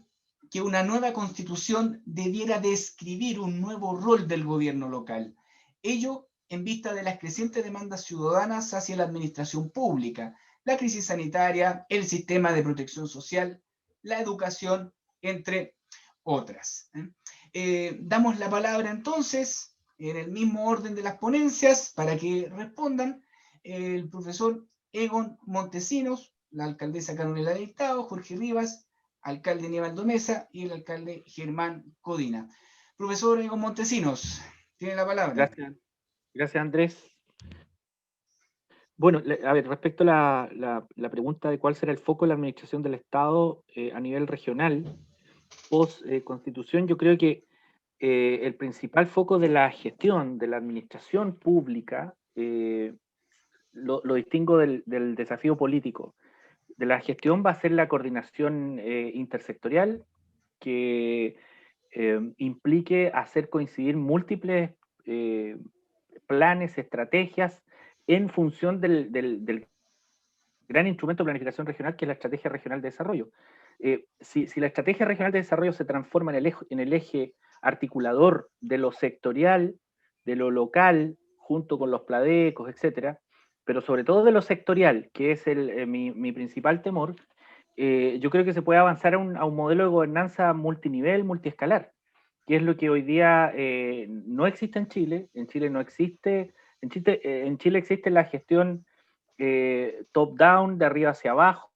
que una nueva constitución debiera describir un nuevo rol del gobierno local? Ello en vista de las crecientes demandas ciudadanas hacia la administración pública, la crisis sanitaria, el sistema de protección social, la educación, entre otras. Damos la palabra entonces, en el mismo orden de las ponencias, para que respondan el profesor Egon Montesinos, la alcaldesa Carolina Leitao, Jorge Rivas, alcalde Nivaldo Mesa y el alcalde Germán Codina. Profesor Egon Montesinos, tiene la palabra. Gracias. Gracias, Andrés. Bueno, a ver, respecto a la pregunta de cuál será el foco de la administración del Estado a nivel regional, post-constitución, yo creo que el principal foco de la gestión, de la administración pública, lo distingo del desafío político. De la gestión va a ser la coordinación intersectorial que implique hacer coincidir múltiples planes, estrategias en función del gran instrumento de planificación regional que es la Estrategia Regional de Desarrollo. Si la Estrategia Regional de Desarrollo se transforma en el eje articulador de lo sectorial, de lo local, junto con los pladecos, etcétera, pero sobre todo de lo sectorial, que es mi principal temor, yo creo que se puede avanzar a un modelo de gobernanza multinivel, multiescalar, que es lo que hoy día no existe en Chile. En Chile no existe, en Chile existe la gestión top-down, de arriba hacia abajo,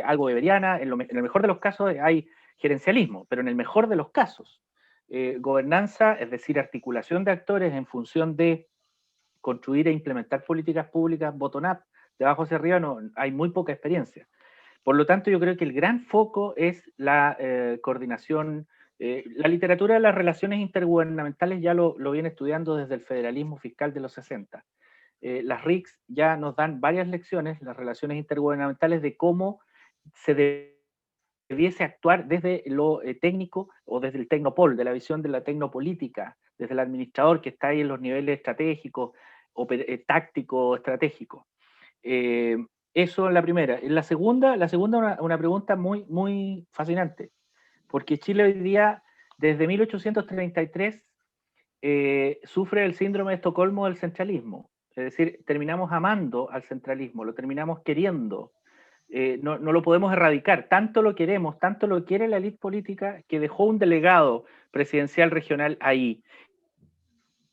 algo weberiana, en el mejor de los casos hay gerencialismo, pero en el mejor de los casos, gobernanza, es decir, articulación de actores en función de construir e implementar políticas públicas bottom-up, de abajo hacia arriba, no, hay muy poca experiencia. Por lo tanto, yo creo que el gran foco es la coordinación. La literatura de las relaciones intergubernamentales ya lo viene estudiando desde el federalismo fiscal de los 60. Las RICs ya nos dan varias lecciones, las relaciones intergubernamentales, de cómo se debiese actuar desde lo técnico o desde el tecnopol, de la visión de la tecnopolítica, desde el administrador que está ahí en los niveles estratégicos, táctico, estratégico. Eso es la primera. En la segunda una pregunta muy, muy fascinante, porque Chile hoy día, desde 1833, sufre el síndrome de Estocolmo del centralismo. Es decir, terminamos amando al centralismo, lo terminamos queriendo. No lo podemos erradicar. Tanto lo queremos, tanto lo quiere la élite política, que dejó un delegado presidencial regional ahí.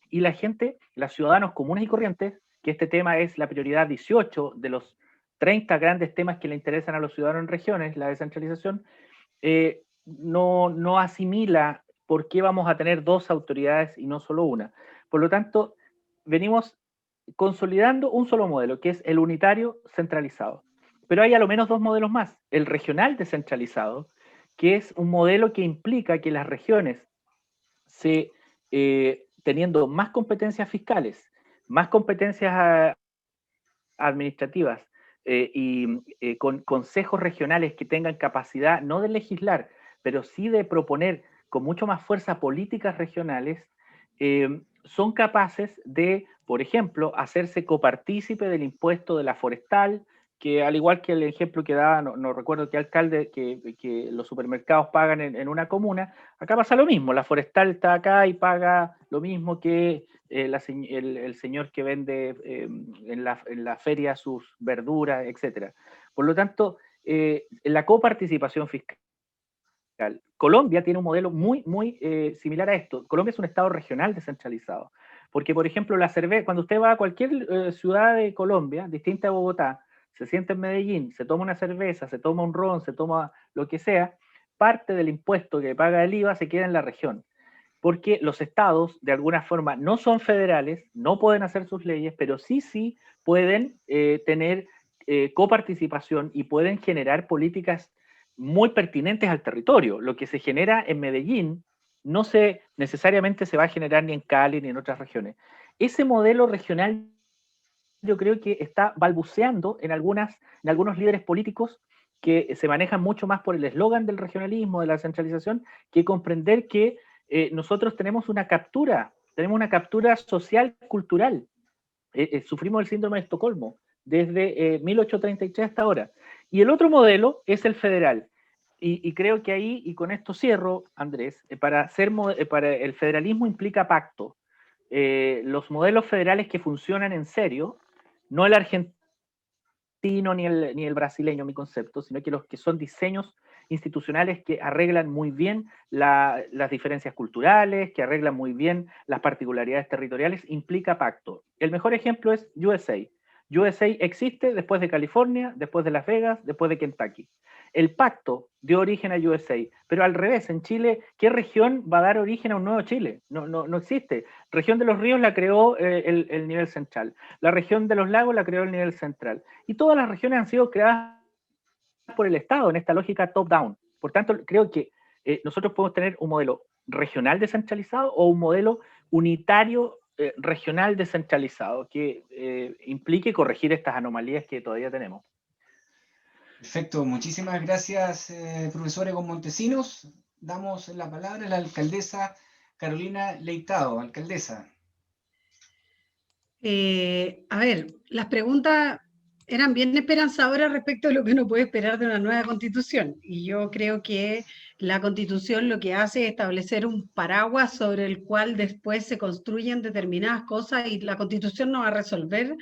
Y la gente, los ciudadanos comunes y corrientes, que este tema es la prioridad 18 de los 30 grandes temas que le interesan a los ciudadanos en regiones, la descentralización, no asimila por qué vamos a tener dos autoridades y no solo una. Por lo tanto, venimos consolidando un solo modelo, que es el unitario centralizado. Pero hay a lo menos dos modelos más. El regional descentralizado, que es un modelo que implica que las regiones, teniendo más competencias fiscales, más competencias administrativas y con consejos regionales que tengan capacidad no de legislar, pero sí de proponer con mucho más fuerza políticas regionales, son capaces de, por ejemplo, hacerse copartícipe del impuesto de la forestal, que al igual que el ejemplo que daba, no recuerdo qué alcalde, que los supermercados pagan en una comuna, acá pasa lo mismo, la forestal está acá y paga lo mismo que el señor que vende en la feria sus verduras, etc. Por lo tanto, la coparticipación fiscal. Colombia tiene un modelo muy, muy similar a esto. Colombia es un estado regional descentralizado, porque, por ejemplo, la cerveza, cuando usted va a cualquier ciudad de Colombia, distinta a Bogotá, se sienta en Medellín, se toma una cerveza, se toma un ron, se toma lo que sea, parte del impuesto que paga el IVA se queda en la región, porque los estados, de alguna forma, no son federales, no pueden hacer sus leyes, pero sí pueden tener coparticipación y pueden generar políticas muy pertinentes al territorio. Lo que se genera en Medellín no necesariamente se va a generar ni en Cali ni en otras regiones. Ese modelo regional yo creo que está balbuceando en algunos líderes políticos que se manejan mucho más por el eslogan del regionalismo, de la centralización, que comprender que nosotros tenemos una captura social, cultural. Sufrimos el síndrome de Estocolmo desde 1833 hasta ahora. Y el otro modelo es el federal. Y creo que ahí, y con esto cierro, Andrés, para el federalismo implica pacto. Los modelos federales que funcionan en serio, no el argentino ni el brasileño, mi concepto, sino que los que son diseños institucionales que arreglan muy bien las diferencias culturales, que arreglan muy bien las particularidades territoriales, implica pacto. El mejor ejemplo es USA. USA existe después de California, después de Las Vegas, después de Kentucky. El pacto dio origen a USA, pero al revés, en Chile, ¿qué región va a dar origen a un nuevo Chile? No existe. Región de los ríos la creó el nivel central. La región de los lagos la creó el nivel central. Y todas las regiones han sido creadas por el Estado en esta lógica top-down. Por tanto, creo que nosotros podemos tener un modelo regional descentralizado o un modelo unitario regional descentralizado que implique corregir estas anomalías que todavía tenemos. Perfecto, muchísimas gracias, profesor Egon Montesinos. Damos la palabra a la alcaldesa Carolina Leitao. Alcaldesa. A ver, las preguntas eran bien esperanzadoras respecto a lo que uno puede esperar de una nueva constitución. Y yo creo que la constitución lo que hace es establecer un paraguas sobre el cual después se construyen determinadas cosas y la constitución no va a resolver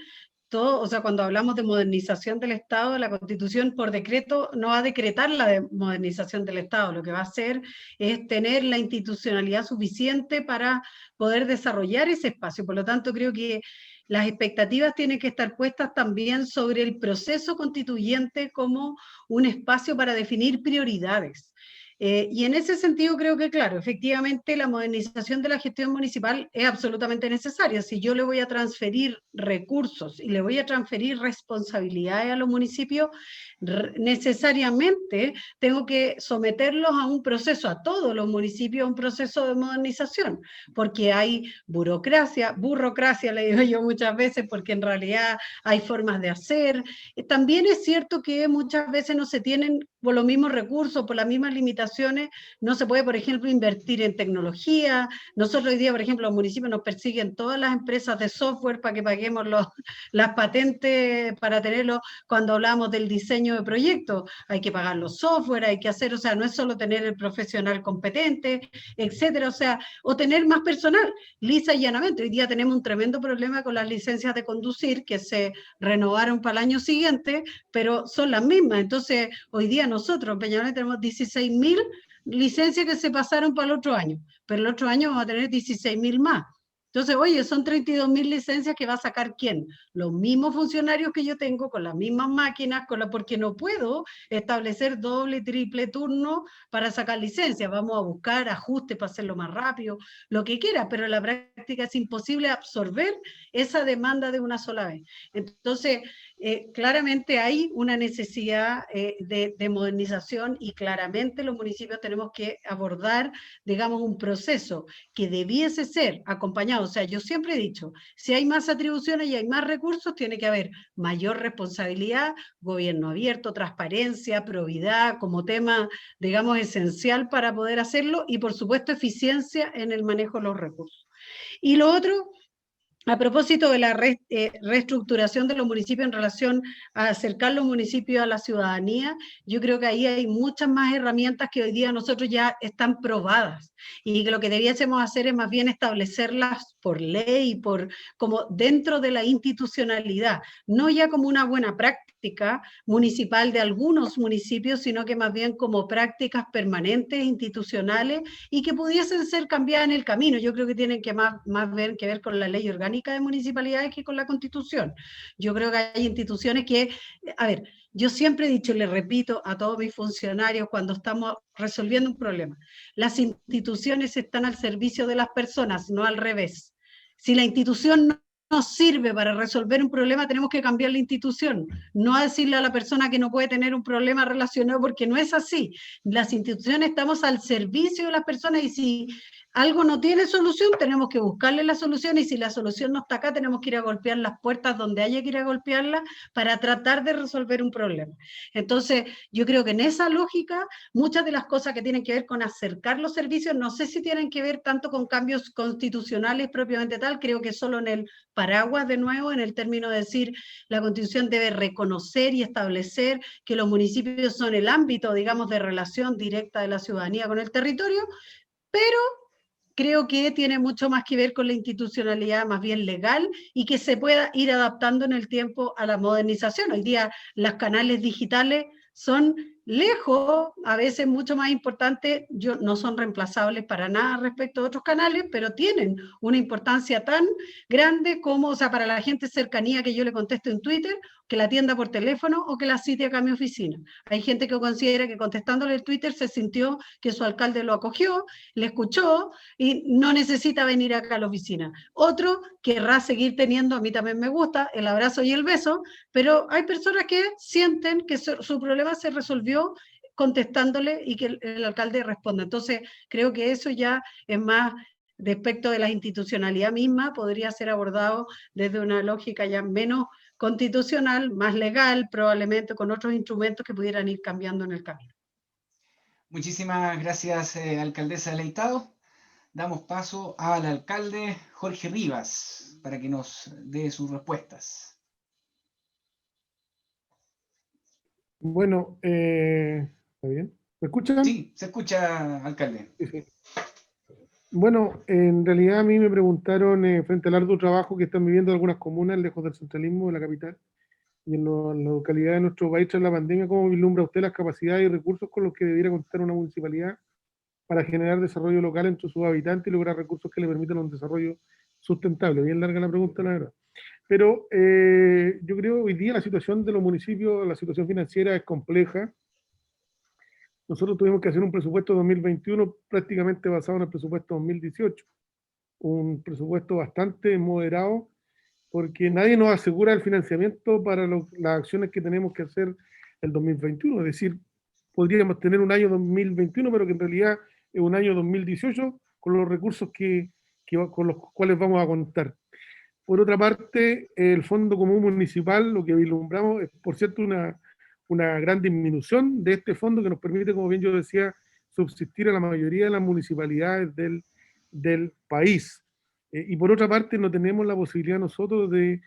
todo. O sea, cuando hablamos de modernización del Estado, la Constitución por decreto no va a decretar la modernización del Estado. Lo que va a hacer es tener la institucionalidad suficiente para poder desarrollar ese espacio. Por lo tanto, creo que las expectativas tienen que estar puestas también sobre el proceso constituyente como un espacio para definir prioridades. Y en ese sentido creo que, claro, efectivamente la modernización de la gestión municipal es absolutamente necesaria. Si yo le voy a transferir recursos y le voy a transferir responsabilidades a los municipios, necesariamente tengo que someterlos a un proceso, a todos los municipios, a un proceso de modernización, porque hay burocracia le digo yo muchas veces, porque en realidad hay formas de hacer. También es cierto que muchas veces no se tienen por los mismos recursos, por las mismas limitaciones, no se puede, por ejemplo, invertir en tecnología. Nosotros hoy día, por ejemplo, los municipios nos persiguen todas las empresas de software para que paguemos las patentes para tenerlo. Cuando hablamos del diseño de proyectos, hay que pagar los software, hay que hacer, o sea, no es solo tener el profesional competente, etcétera, o sea, o tener más personal, lisa y llanamente. Hoy día tenemos un tremendo problema con las licencias de conducir que se renovaron para el año siguiente, pero son las mismas. Entonces, hoy día nosotros en Peñalolén tenemos 16.000 licencias que se pasaron para el otro año, pero el otro año vamos a tener 16.000 más. Entonces, oye, son 32.000 licencias que va a sacar ¿quién? Los mismos funcionarios que yo tengo, con las mismas máquinas, porque no puedo establecer doble, triple turno para sacar licencias. Vamos a buscar ajustes para hacerlo más rápido, lo que quiera, pero en la práctica es imposible absorber esa demanda de una sola vez. Entonces, claramente hay una necesidad de modernización y claramente los municipios tenemos que abordar, digamos, un proceso que debiese ser acompañado. O sea, yo siempre he dicho, si hay más atribuciones y hay más recursos, tiene que haber mayor responsabilidad, gobierno abierto, transparencia, probidad, como tema, digamos, esencial para poder hacerlo, y por supuesto eficiencia en el manejo de los recursos. Y lo otro, a propósito de la reestructuración de los municipios en relación a acercar los municipios a la ciudadanía, yo creo que ahí hay muchas más herramientas que hoy día nosotros ya están probadas, y que lo que debiésemos hacer es más bien establecerlas por ley, como dentro de la institucionalidad, no ya como una buena práctica municipal de algunos municipios, sino que más bien como prácticas permanentes, institucionales, y que pudiesen ser cambiadas en el camino. Yo creo que tienen que más que ver con la ley orgánica de municipalidades que con la Constitución. Yo creo que hay instituciones que, a ver, yo siempre he dicho y le repito a todos mis funcionarios cuando estamos resolviendo un problema, las instituciones están al servicio de las personas, no al revés. Si la institución no nos sirve para resolver un problema, tenemos que cambiar la institución, no a decirle a la persona que no puede tener un problema relacionado, porque no es así. Las instituciones estamos al servicio de las personas, y si algo no tiene solución, tenemos que buscarle la solución, y si la solución no está acá, tenemos que ir a golpear las puertas donde haya que ir a golpearlas para tratar de resolver un problema. Entonces, yo creo que en esa lógica, muchas de las cosas que tienen que ver con acercar los servicios, no sé si tienen que ver tanto con cambios constitucionales propiamente tal, creo que solo en el paraguas, de nuevo, en el término de decir, la Constitución debe reconocer y establecer que los municipios son el ámbito, digamos, de relación directa de la ciudadanía con el territorio, pero creo que tiene mucho más que ver con la institucionalidad más bien legal, y que se pueda ir adaptando en el tiempo a la modernización. Hoy día los canales digitales son lejos, a veces mucho más importantes, no son reemplazables para nada respecto a otros canales, pero tienen una importancia tan grande como, o sea, para la gente cercanía, que yo le contesto en Twitter, que la atienda por teléfono o que la cite acá a mi oficina. Hay gente que considera que contestándole el Twitter se sintió que su alcalde lo acogió, le escuchó y no necesita venir acá a la oficina. Otro querrá seguir teniendo, a mí también me gusta, el abrazo y el beso, pero hay personas que sienten que su problema se resolvió contestándole y que el alcalde responda. Entonces, creo que eso ya es más respecto de la institucionalidad misma, podría ser abordado desde una lógica ya menos constitucional, más legal, probablemente con otros instrumentos que pudieran ir cambiando en el camino. Muchísimas gracias, alcaldesa Leitado. Damos paso al alcalde Jorge Rivas para que nos dé sus respuestas. Bueno, ¿está bien? ¿Me escuchan? Sí, se escucha, alcalde. Sí. Bueno, en realidad a mí me preguntaron frente al arduo trabajo que están viviendo algunas comunas lejos del centralismo de la capital y en la localidad de nuestro país tras la pandemia, ¿cómo vislumbra usted las capacidades y recursos con los que debiera contar una municipalidad para generar desarrollo local entre sus habitantes y lograr recursos que le permitan un desarrollo sustentable? Bien larga la pregunta, la verdad. Pero yo creo hoy día la situación de los municipios, la situación financiera es compleja. Nosotros tuvimos que hacer un presupuesto 2021 prácticamente basado en el presupuesto 2018, un presupuesto bastante moderado, porque nadie nos asegura el financiamiento para las acciones que tenemos que hacer el 2021. Es decir, podríamos tener un año 2021, pero que en realidad es un año 2018 con los recursos con los cuales vamos a contar. Por otra parte, el Fondo Común Municipal, lo que vislumbramos es, por cierto, una gran disminución de este fondo que nos permite, como bien yo decía, subsistir a la mayoría de las municipalidades del país. Y por otra parte, no tenemos la posibilidad nosotros de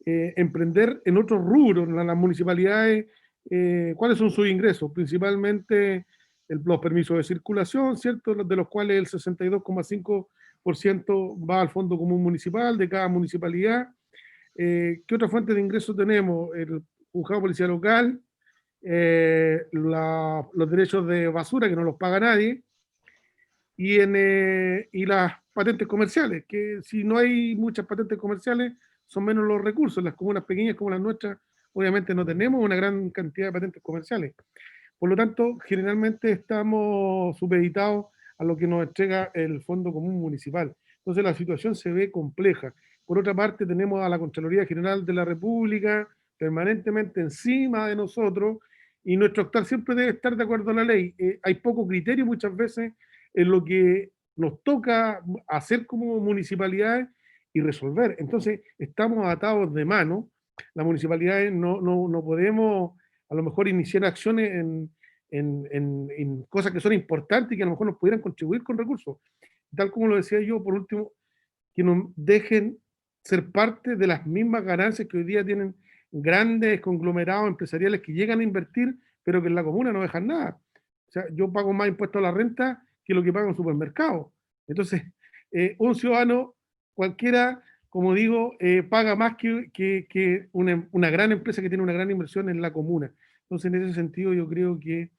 emprender en otros rubros. En las municipalidades, ¿cuáles son sus ingresos? Principalmente los permisos de circulación, ¿cierto? De los cuales el 62,5% va al Fondo Común Municipal de cada municipalidad. ¿Qué otra fuente de ingresos tenemos? El juzgado policía local, los derechos de basura que no los paga nadie, y las patentes comerciales, que si no hay muchas patentes comerciales, son menos los recursos. Las comunas pequeñas como las nuestras, obviamente no tenemos una gran cantidad de patentes comerciales. Por lo tanto, generalmente estamos supeditados a lo que nos entrega el Fondo Común Municipal. Entonces la situación se ve compleja. Por otra parte, tenemos a la Contraloría General de la República permanentemente encima de nosotros, y nuestro actuar siempre debe estar de acuerdo a la ley. Hay poco criterio muchas veces en lo que nos toca hacer como municipalidades y resolver. Entonces, estamos atados de mano. Las municipalidades no podemos a lo mejor iniciar acciones en cosas que son importantes y que a lo mejor nos pudieran contribuir con recursos. Tal como lo decía yo, por último, que nos dejen ser parte de las mismas ganancias que hoy día tienen grandes conglomerados empresariales que llegan a invertir, pero que en la comuna no dejan nada. O sea, yo pago más impuestos a la renta que lo que pago en supermercado. Entonces, un ciudadano cualquiera, como digo, paga más que una gran empresa que tiene una gran inversión en la comuna. Entonces, en ese sentido, yo creo que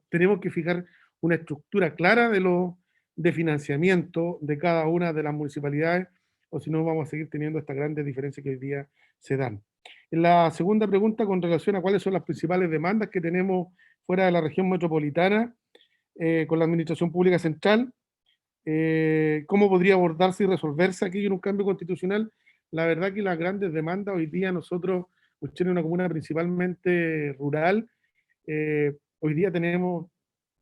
tenemos que fijar una estructura clara de financiamiento de cada una de las municipalidades, o si no vamos a seguir teniendo estas grandes diferencias que hoy día se dan. En la segunda pregunta, con relación a cuáles son las principales demandas que tenemos fuera de la región metropolitana, con la administración pública central, cómo podría abordarse y resolverse aquí en un cambio constitucional. La verdad que las grandes demandas hoy día nosotros, Uchén es una comuna principalmente rural, hoy día tenemos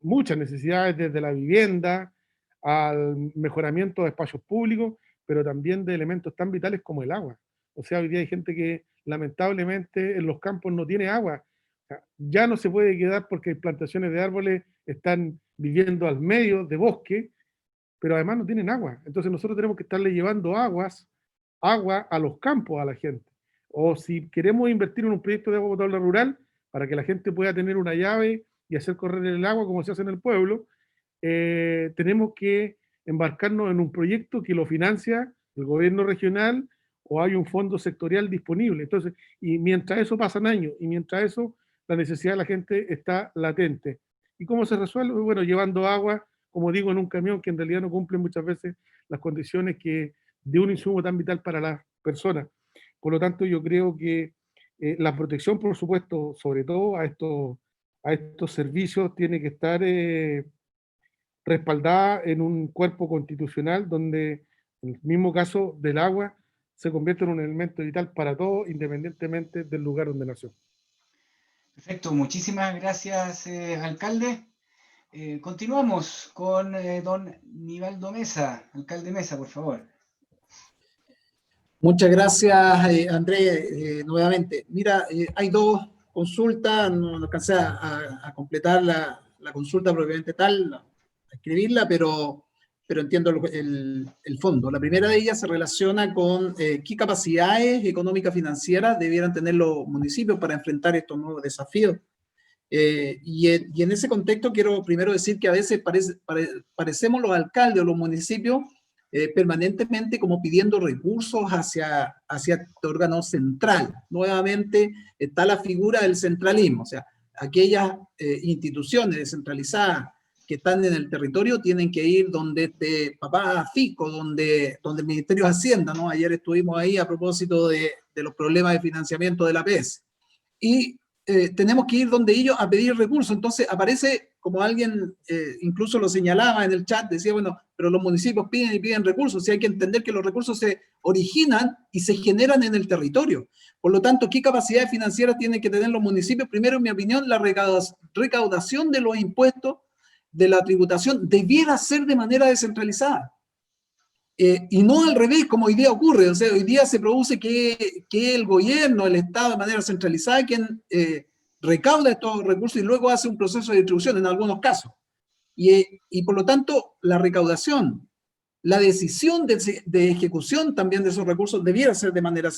muchas necesidades desde la vivienda al mejoramiento de espacios públicos, pero también de elementos tan vitales como el agua. O sea, hoy día hay gente que lamentablemente en los campos no tiene agua. O sea, ya no se puede quedar porque hay plantaciones de árboles, están viviendo al medio de bosque, pero además no tienen agua. Entonces nosotros tenemos que estarle llevando agua a los campos a la gente. O si queremos invertir en un proyecto de agua potable rural, para que la gente pueda tener una llave y hacer correr el agua como se hace en el pueblo, tenemos que embarcarnos en un proyecto que lo financia el gobierno regional o hay un fondo sectorial disponible. Entonces, y mientras eso pasan años, y mientras eso, la necesidad de la gente está latente. ¿Y cómo se resuelve? Bueno, llevando agua, como digo, en un camión que en realidad no cumple muchas veces las condiciones de un insumo tan vital para las personas. Por lo tanto, yo creo que la protección, por supuesto, sobre todo a estos servicios, tiene que estar respaldada en un cuerpo constitucional donde, en el mismo caso del agua, se convierte en un elemento vital para todos, independientemente del lugar donde nació. Perfecto, muchísimas gracias, alcalde. Continuamos con don Nivaldo Mesa. Alcalde Mesa, por favor. Muchas gracias, Andrés, nuevamente. Mira, hay dos consultas, no alcancé a completar la consulta propiamente tal, a escribirla, pero entiendo el fondo. La primera de ellas se relaciona con qué capacidades económicas financieras debieran tener los municipios para enfrentar estos nuevos desafíos. Y en ese contexto quiero primero decir que a veces parecemos los alcaldes o los municipios permanentemente como pidiendo recursos hacia este órgano central. Nuevamente está la figura del centralismo, o sea, aquellas instituciones descentralizadas que están en el territorio tienen que ir donde este papá Fico, donde el Ministerio de Hacienda, ¿no? Ayer estuvimos ahí a propósito de los problemas de financiamiento de la APS. Y tenemos que ir donde ellos a pedir recursos. Entonces aparece, como alguien incluso lo señalaba en el chat, decía, bueno, pero los municipios piden y piden recursos, y hay que entender que los recursos se originan y se generan en el territorio. Por lo tanto, ¿qué capacidad financiera tienen que tener los municipios? Primero, en mi opinión, la recaudación de los impuestos, de la tributación, debiera ser de manera descentralizada. Y no al revés, como hoy día ocurre. O sea, hoy día se produce que el gobierno, el Estado, de manera centralizada, quien recauda estos recursos y luego hace un proceso de distribución en algunos casos. Y por lo tanto, la recaudación, la decisión de ejecución también de esos recursos debiera ser de manera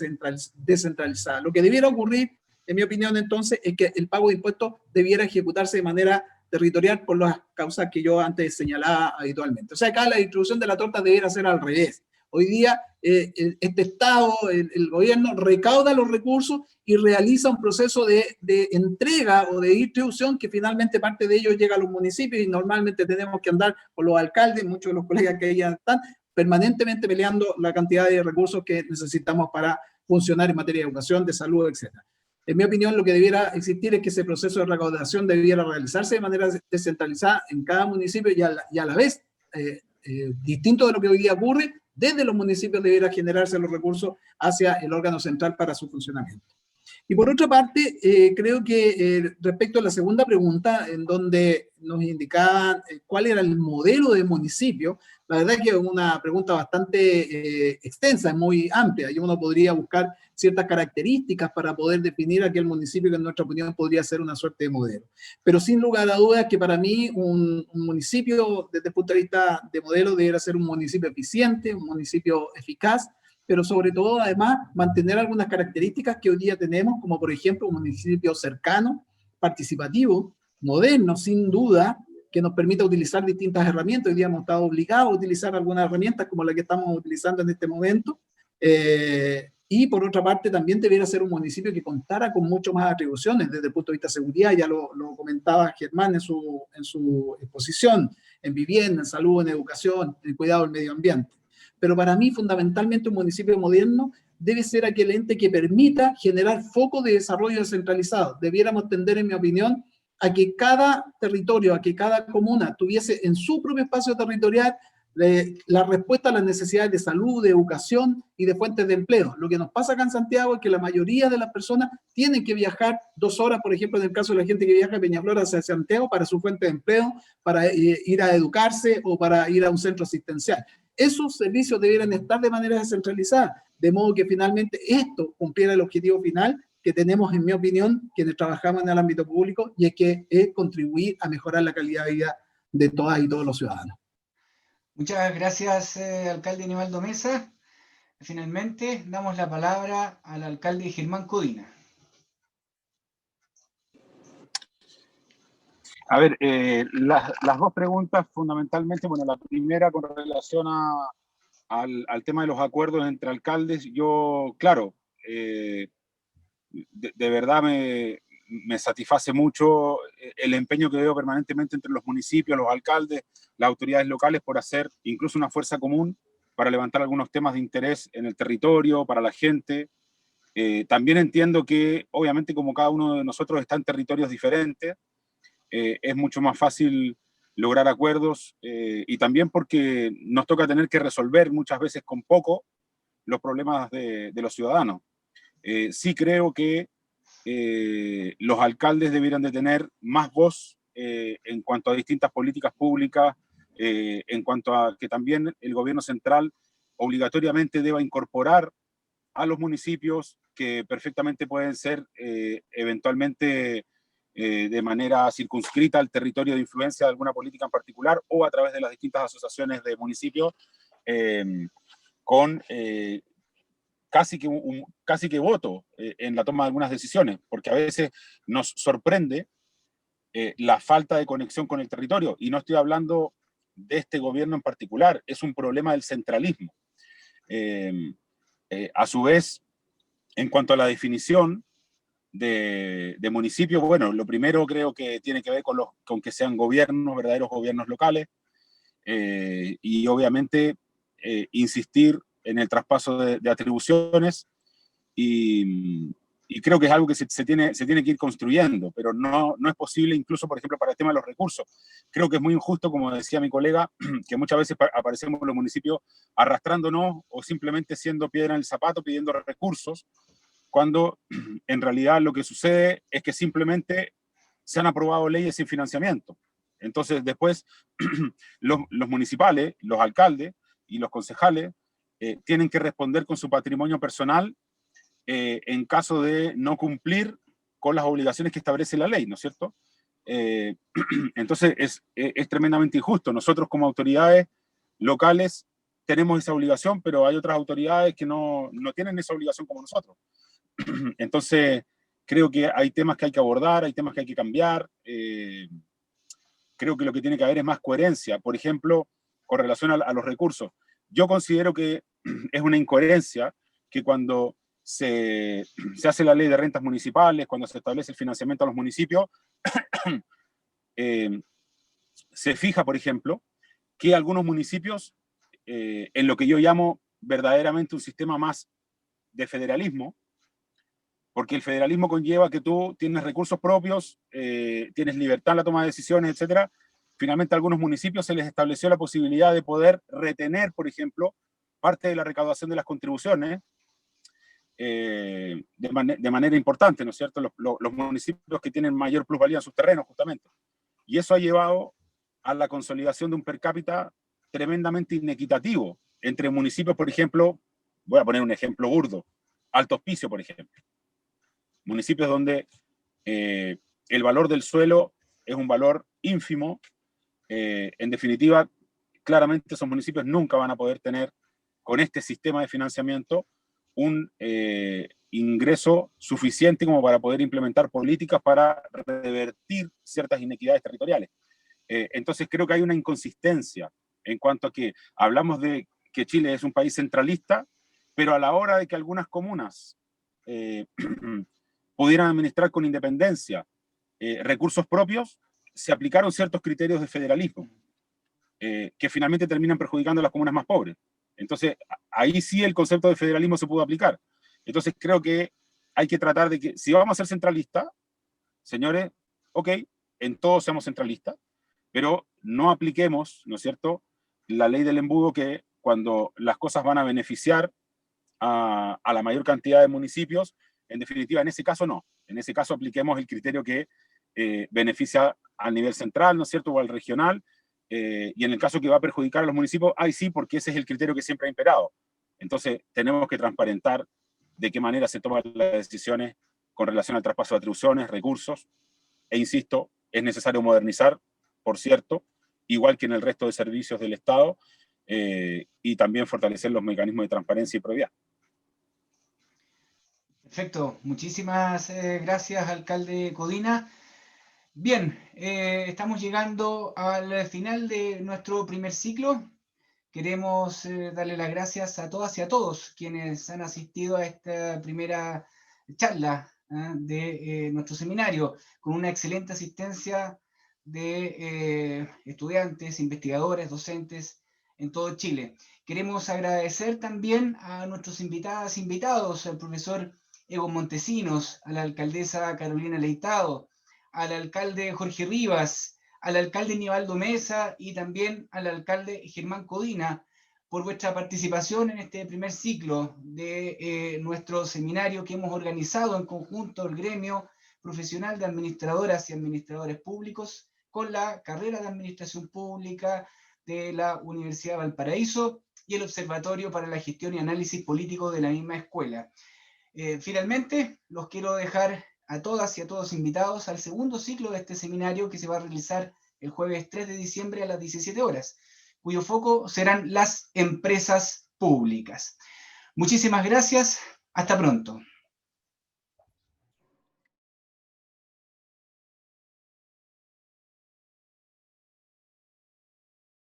descentralizada. Lo que debiera ocurrir, en mi opinión, entonces, es que el pago de impuestos debiera ejecutarse de manera territorial por las causas que yo antes señalaba habitualmente. O sea, acá la distribución de la torta debiera ser al revés. Hoy día este Estado, el gobierno, recauda los recursos y realiza un proceso de entrega o de distribución que finalmente parte de ellos llega a los municipios, y normalmente tenemos que andar con los alcaldes, muchos de los colegas que ya están, permanentemente peleando la cantidad de recursos que necesitamos para funcionar en materia de educación, de salud, etc. En mi opinión, lo que debiera existir es que ese proceso de recaudación debiera realizarse de manera descentralizada en cada municipio, y a la vez, distinto de lo que hoy día ocurre, desde los municipios debiera generarse los recursos hacia el órgano central para su funcionamiento. Y por otra parte, creo que respecto a la segunda pregunta, en donde nos indicaban cuál era el modelo de municipio, la verdad es que es una pregunta bastante extensa, es muy amplia, y uno podría buscar ciertas características para poder definir aquel municipio que en nuestra opinión podría ser una suerte de modelo. Pero sin lugar a dudas que para mí un municipio, desde el punto de vista de modelo, debería ser un municipio eficiente, un municipio eficaz, pero sobre todo, además, mantener algunas características que hoy día tenemos, como por ejemplo un municipio cercano, participativo, moderno, sin duda, que nos permita utilizar distintas herramientas. Hoy día hemos estado obligados a utilizar algunas herramientas como la que estamos utilizando en este momento. Y por otra parte, también debiera ser un municipio que contara con mucho más atribuciones desde el punto de vista de seguridad. Ya lo comentaba Germán en su exposición, en vivienda, en salud, en educación, en cuidado del medio ambiente. Pero para mí, fundamentalmente, un municipio moderno debe ser aquel ente que permita generar focos de desarrollo descentralizado. Debiéramos tender, en mi opinión, a que cada territorio, a que cada comuna tuviese en su propio espacio territorial la respuesta a las necesidades de salud, de educación y de fuentes de empleo. Lo que nos pasa acá en Santiago es que la mayoría de las personas tienen que viajar 2 horas, por ejemplo, en el caso de la gente que viaja de Peñaflor hacia Santiago para su fuente de empleo, para ir a educarse o para ir a un centro asistencial. Esos servicios debieran estar de manera descentralizada, de modo que finalmente esto cumpliera el objetivo final que tenemos, en mi opinión, quienes trabajamos en el ámbito público, y es que es contribuir a mejorar la calidad de vida de todas y todos los ciudadanos. Muchas gracias, alcalde Nivaldo Mesa. Finalmente, damos la palabra al alcalde Germán Codina. A ver, las dos preguntas fundamentalmente, bueno, la primera con relación al tema de los acuerdos entre alcaldes. Yo, claro, de verdad me satisface mucho el empeño que veo permanentemente entre los municipios, los alcaldes, las autoridades locales por hacer incluso una fuerza común para levantar algunos temas de interés en el territorio, para la gente. También entiendo que, obviamente, como cada uno de nosotros está en territorios diferentes, es mucho más fácil lograr acuerdos, y también porque nos toca tener que resolver muchas veces con poco los problemas de los ciudadanos. Sí creo que los alcaldes debieran de tener más voz en cuanto a distintas políticas públicas, en cuanto a que también el gobierno central obligatoriamente deba incorporar a los municipios, que perfectamente pueden ser eventualmente de manera circunscrita al territorio de influencia de alguna política en particular, o a través de las distintas asociaciones de municipios, con casi que voto en la toma de algunas decisiones, porque a veces nos sorprende la falta de conexión con el territorio, y no estoy hablando de este gobierno en particular, es un problema del centralismo. A su vez, en cuanto a la definición de municipios, bueno, lo primero creo que tiene que ver con que sean gobiernos, verdaderos gobiernos locales, y obviamente insistir en el traspaso de atribuciones, y creo que es algo que se tiene que ir construyendo, pero no es posible, incluso, por ejemplo, para el tema de los recursos. Creo que es muy injusto, como decía mi colega, que muchas veces aparecemos en los municipios arrastrándonos o simplemente siendo piedra en el zapato, pidiendo recursos, cuando en realidad lo que sucede es que simplemente se han aprobado leyes sin financiamiento. Entonces, después, los municipales, los alcaldes y los concejales tienen que responder con su patrimonio personal en caso de no cumplir con las obligaciones que establece la ley, ¿no es cierto? Entonces, es tremendamente injusto. Nosotros, como autoridades locales, tenemos esa obligación, pero hay otras autoridades que no tienen esa obligación como nosotros. Entonces, creo que hay temas que hay que abordar, hay temas que hay que cambiar. Creo que lo que tiene que haber es más coherencia. Por ejemplo, con relación a los recursos. Yo considero que es una incoherencia que cuando se hace la ley de rentas municipales, cuando se establece el financiamiento a los municipios, se fija, por ejemplo, que algunos municipios, en lo que yo llamo verdaderamente un sistema más de federalismo, porque el federalismo conlleva que tú tienes recursos propios, tienes libertad en la toma de decisiones, etc. Finalmente a algunos municipios se les estableció la posibilidad de poder retener, por ejemplo, parte de la recaudación de las contribuciones de manera importante, ¿no es cierto? Los municipios que tienen mayor plusvalía en sus terrenos, justamente. Y eso ha llevado a la consolidación de un per cápita tremendamente inequitativo entre municipios, por ejemplo, voy a poner un ejemplo burdo, Alto Hospicio, por ejemplo. Municipios donde el valor del suelo es un valor ínfimo. En definitiva, claramente esos municipios nunca van a poder tener, con este sistema de financiamiento, un ingreso suficiente como para poder implementar políticas para revertir ciertas inequidades territoriales. Entonces creo que hay una inconsistencia en cuanto a que hablamos de que Chile es un país centralista, pero a la hora de que algunas comunas pudieran administrar con independencia recursos propios, se aplicaron ciertos criterios de federalismo, que finalmente terminan perjudicando a las comunas más pobres. Entonces, ahí sí el concepto de federalismo se pudo aplicar. Entonces, creo que hay que tratar de que, si vamos a ser centralistas, señores, ok, en todo seamos centralistas, pero no apliquemos, ¿no es cierto?, la ley del embudo, que cuando las cosas van a beneficiar a la mayor cantidad de municipios, en definitiva, en ese caso no. En ese caso apliquemos el criterio que beneficia al nivel central, ¿no es cierto?, o al regional, y en el caso que va a perjudicar a los municipios, ahí sí, porque ese es el criterio que siempre ha imperado. Entonces, tenemos que transparentar de qué manera se toman las decisiones con relación al traspaso de atribuciones, recursos, e insisto, es necesario modernizar, por cierto, igual que en el resto de servicios del Estado, y también fortalecer los mecanismos de transparencia y probidad. Perfecto, muchísimas gracias, alcalde Codina. Bien, estamos llegando al final de nuestro primer ciclo. Queremos darle las gracias a todas y a todos quienes han asistido a esta primera charla de nuestro seminario, con una excelente asistencia de estudiantes, investigadores, docentes en todo Chile. Queremos agradecer también a nuestros invitados, al profesor Egon Montesinos, a la alcaldesa Carolina Leitado, al alcalde Jorge Rivas, al alcalde Nivaldo Mesa y también al alcalde Germán Codina por vuestra participación en este primer ciclo de nuestro seminario que hemos organizado en conjunto el gremio profesional de administradoras y administradores públicos con la carrera de Administración Pública de la Universidad de Valparaíso y el Observatorio para la Gestión y Análisis Político de la misma escuela. Finalmente, los quiero dejar a todas y a todos invitados al segundo ciclo de este seminario que se va a realizar el jueves 3 de diciembre a las 17 horas, cuyo foco serán las empresas públicas. Muchísimas gracias, hasta pronto.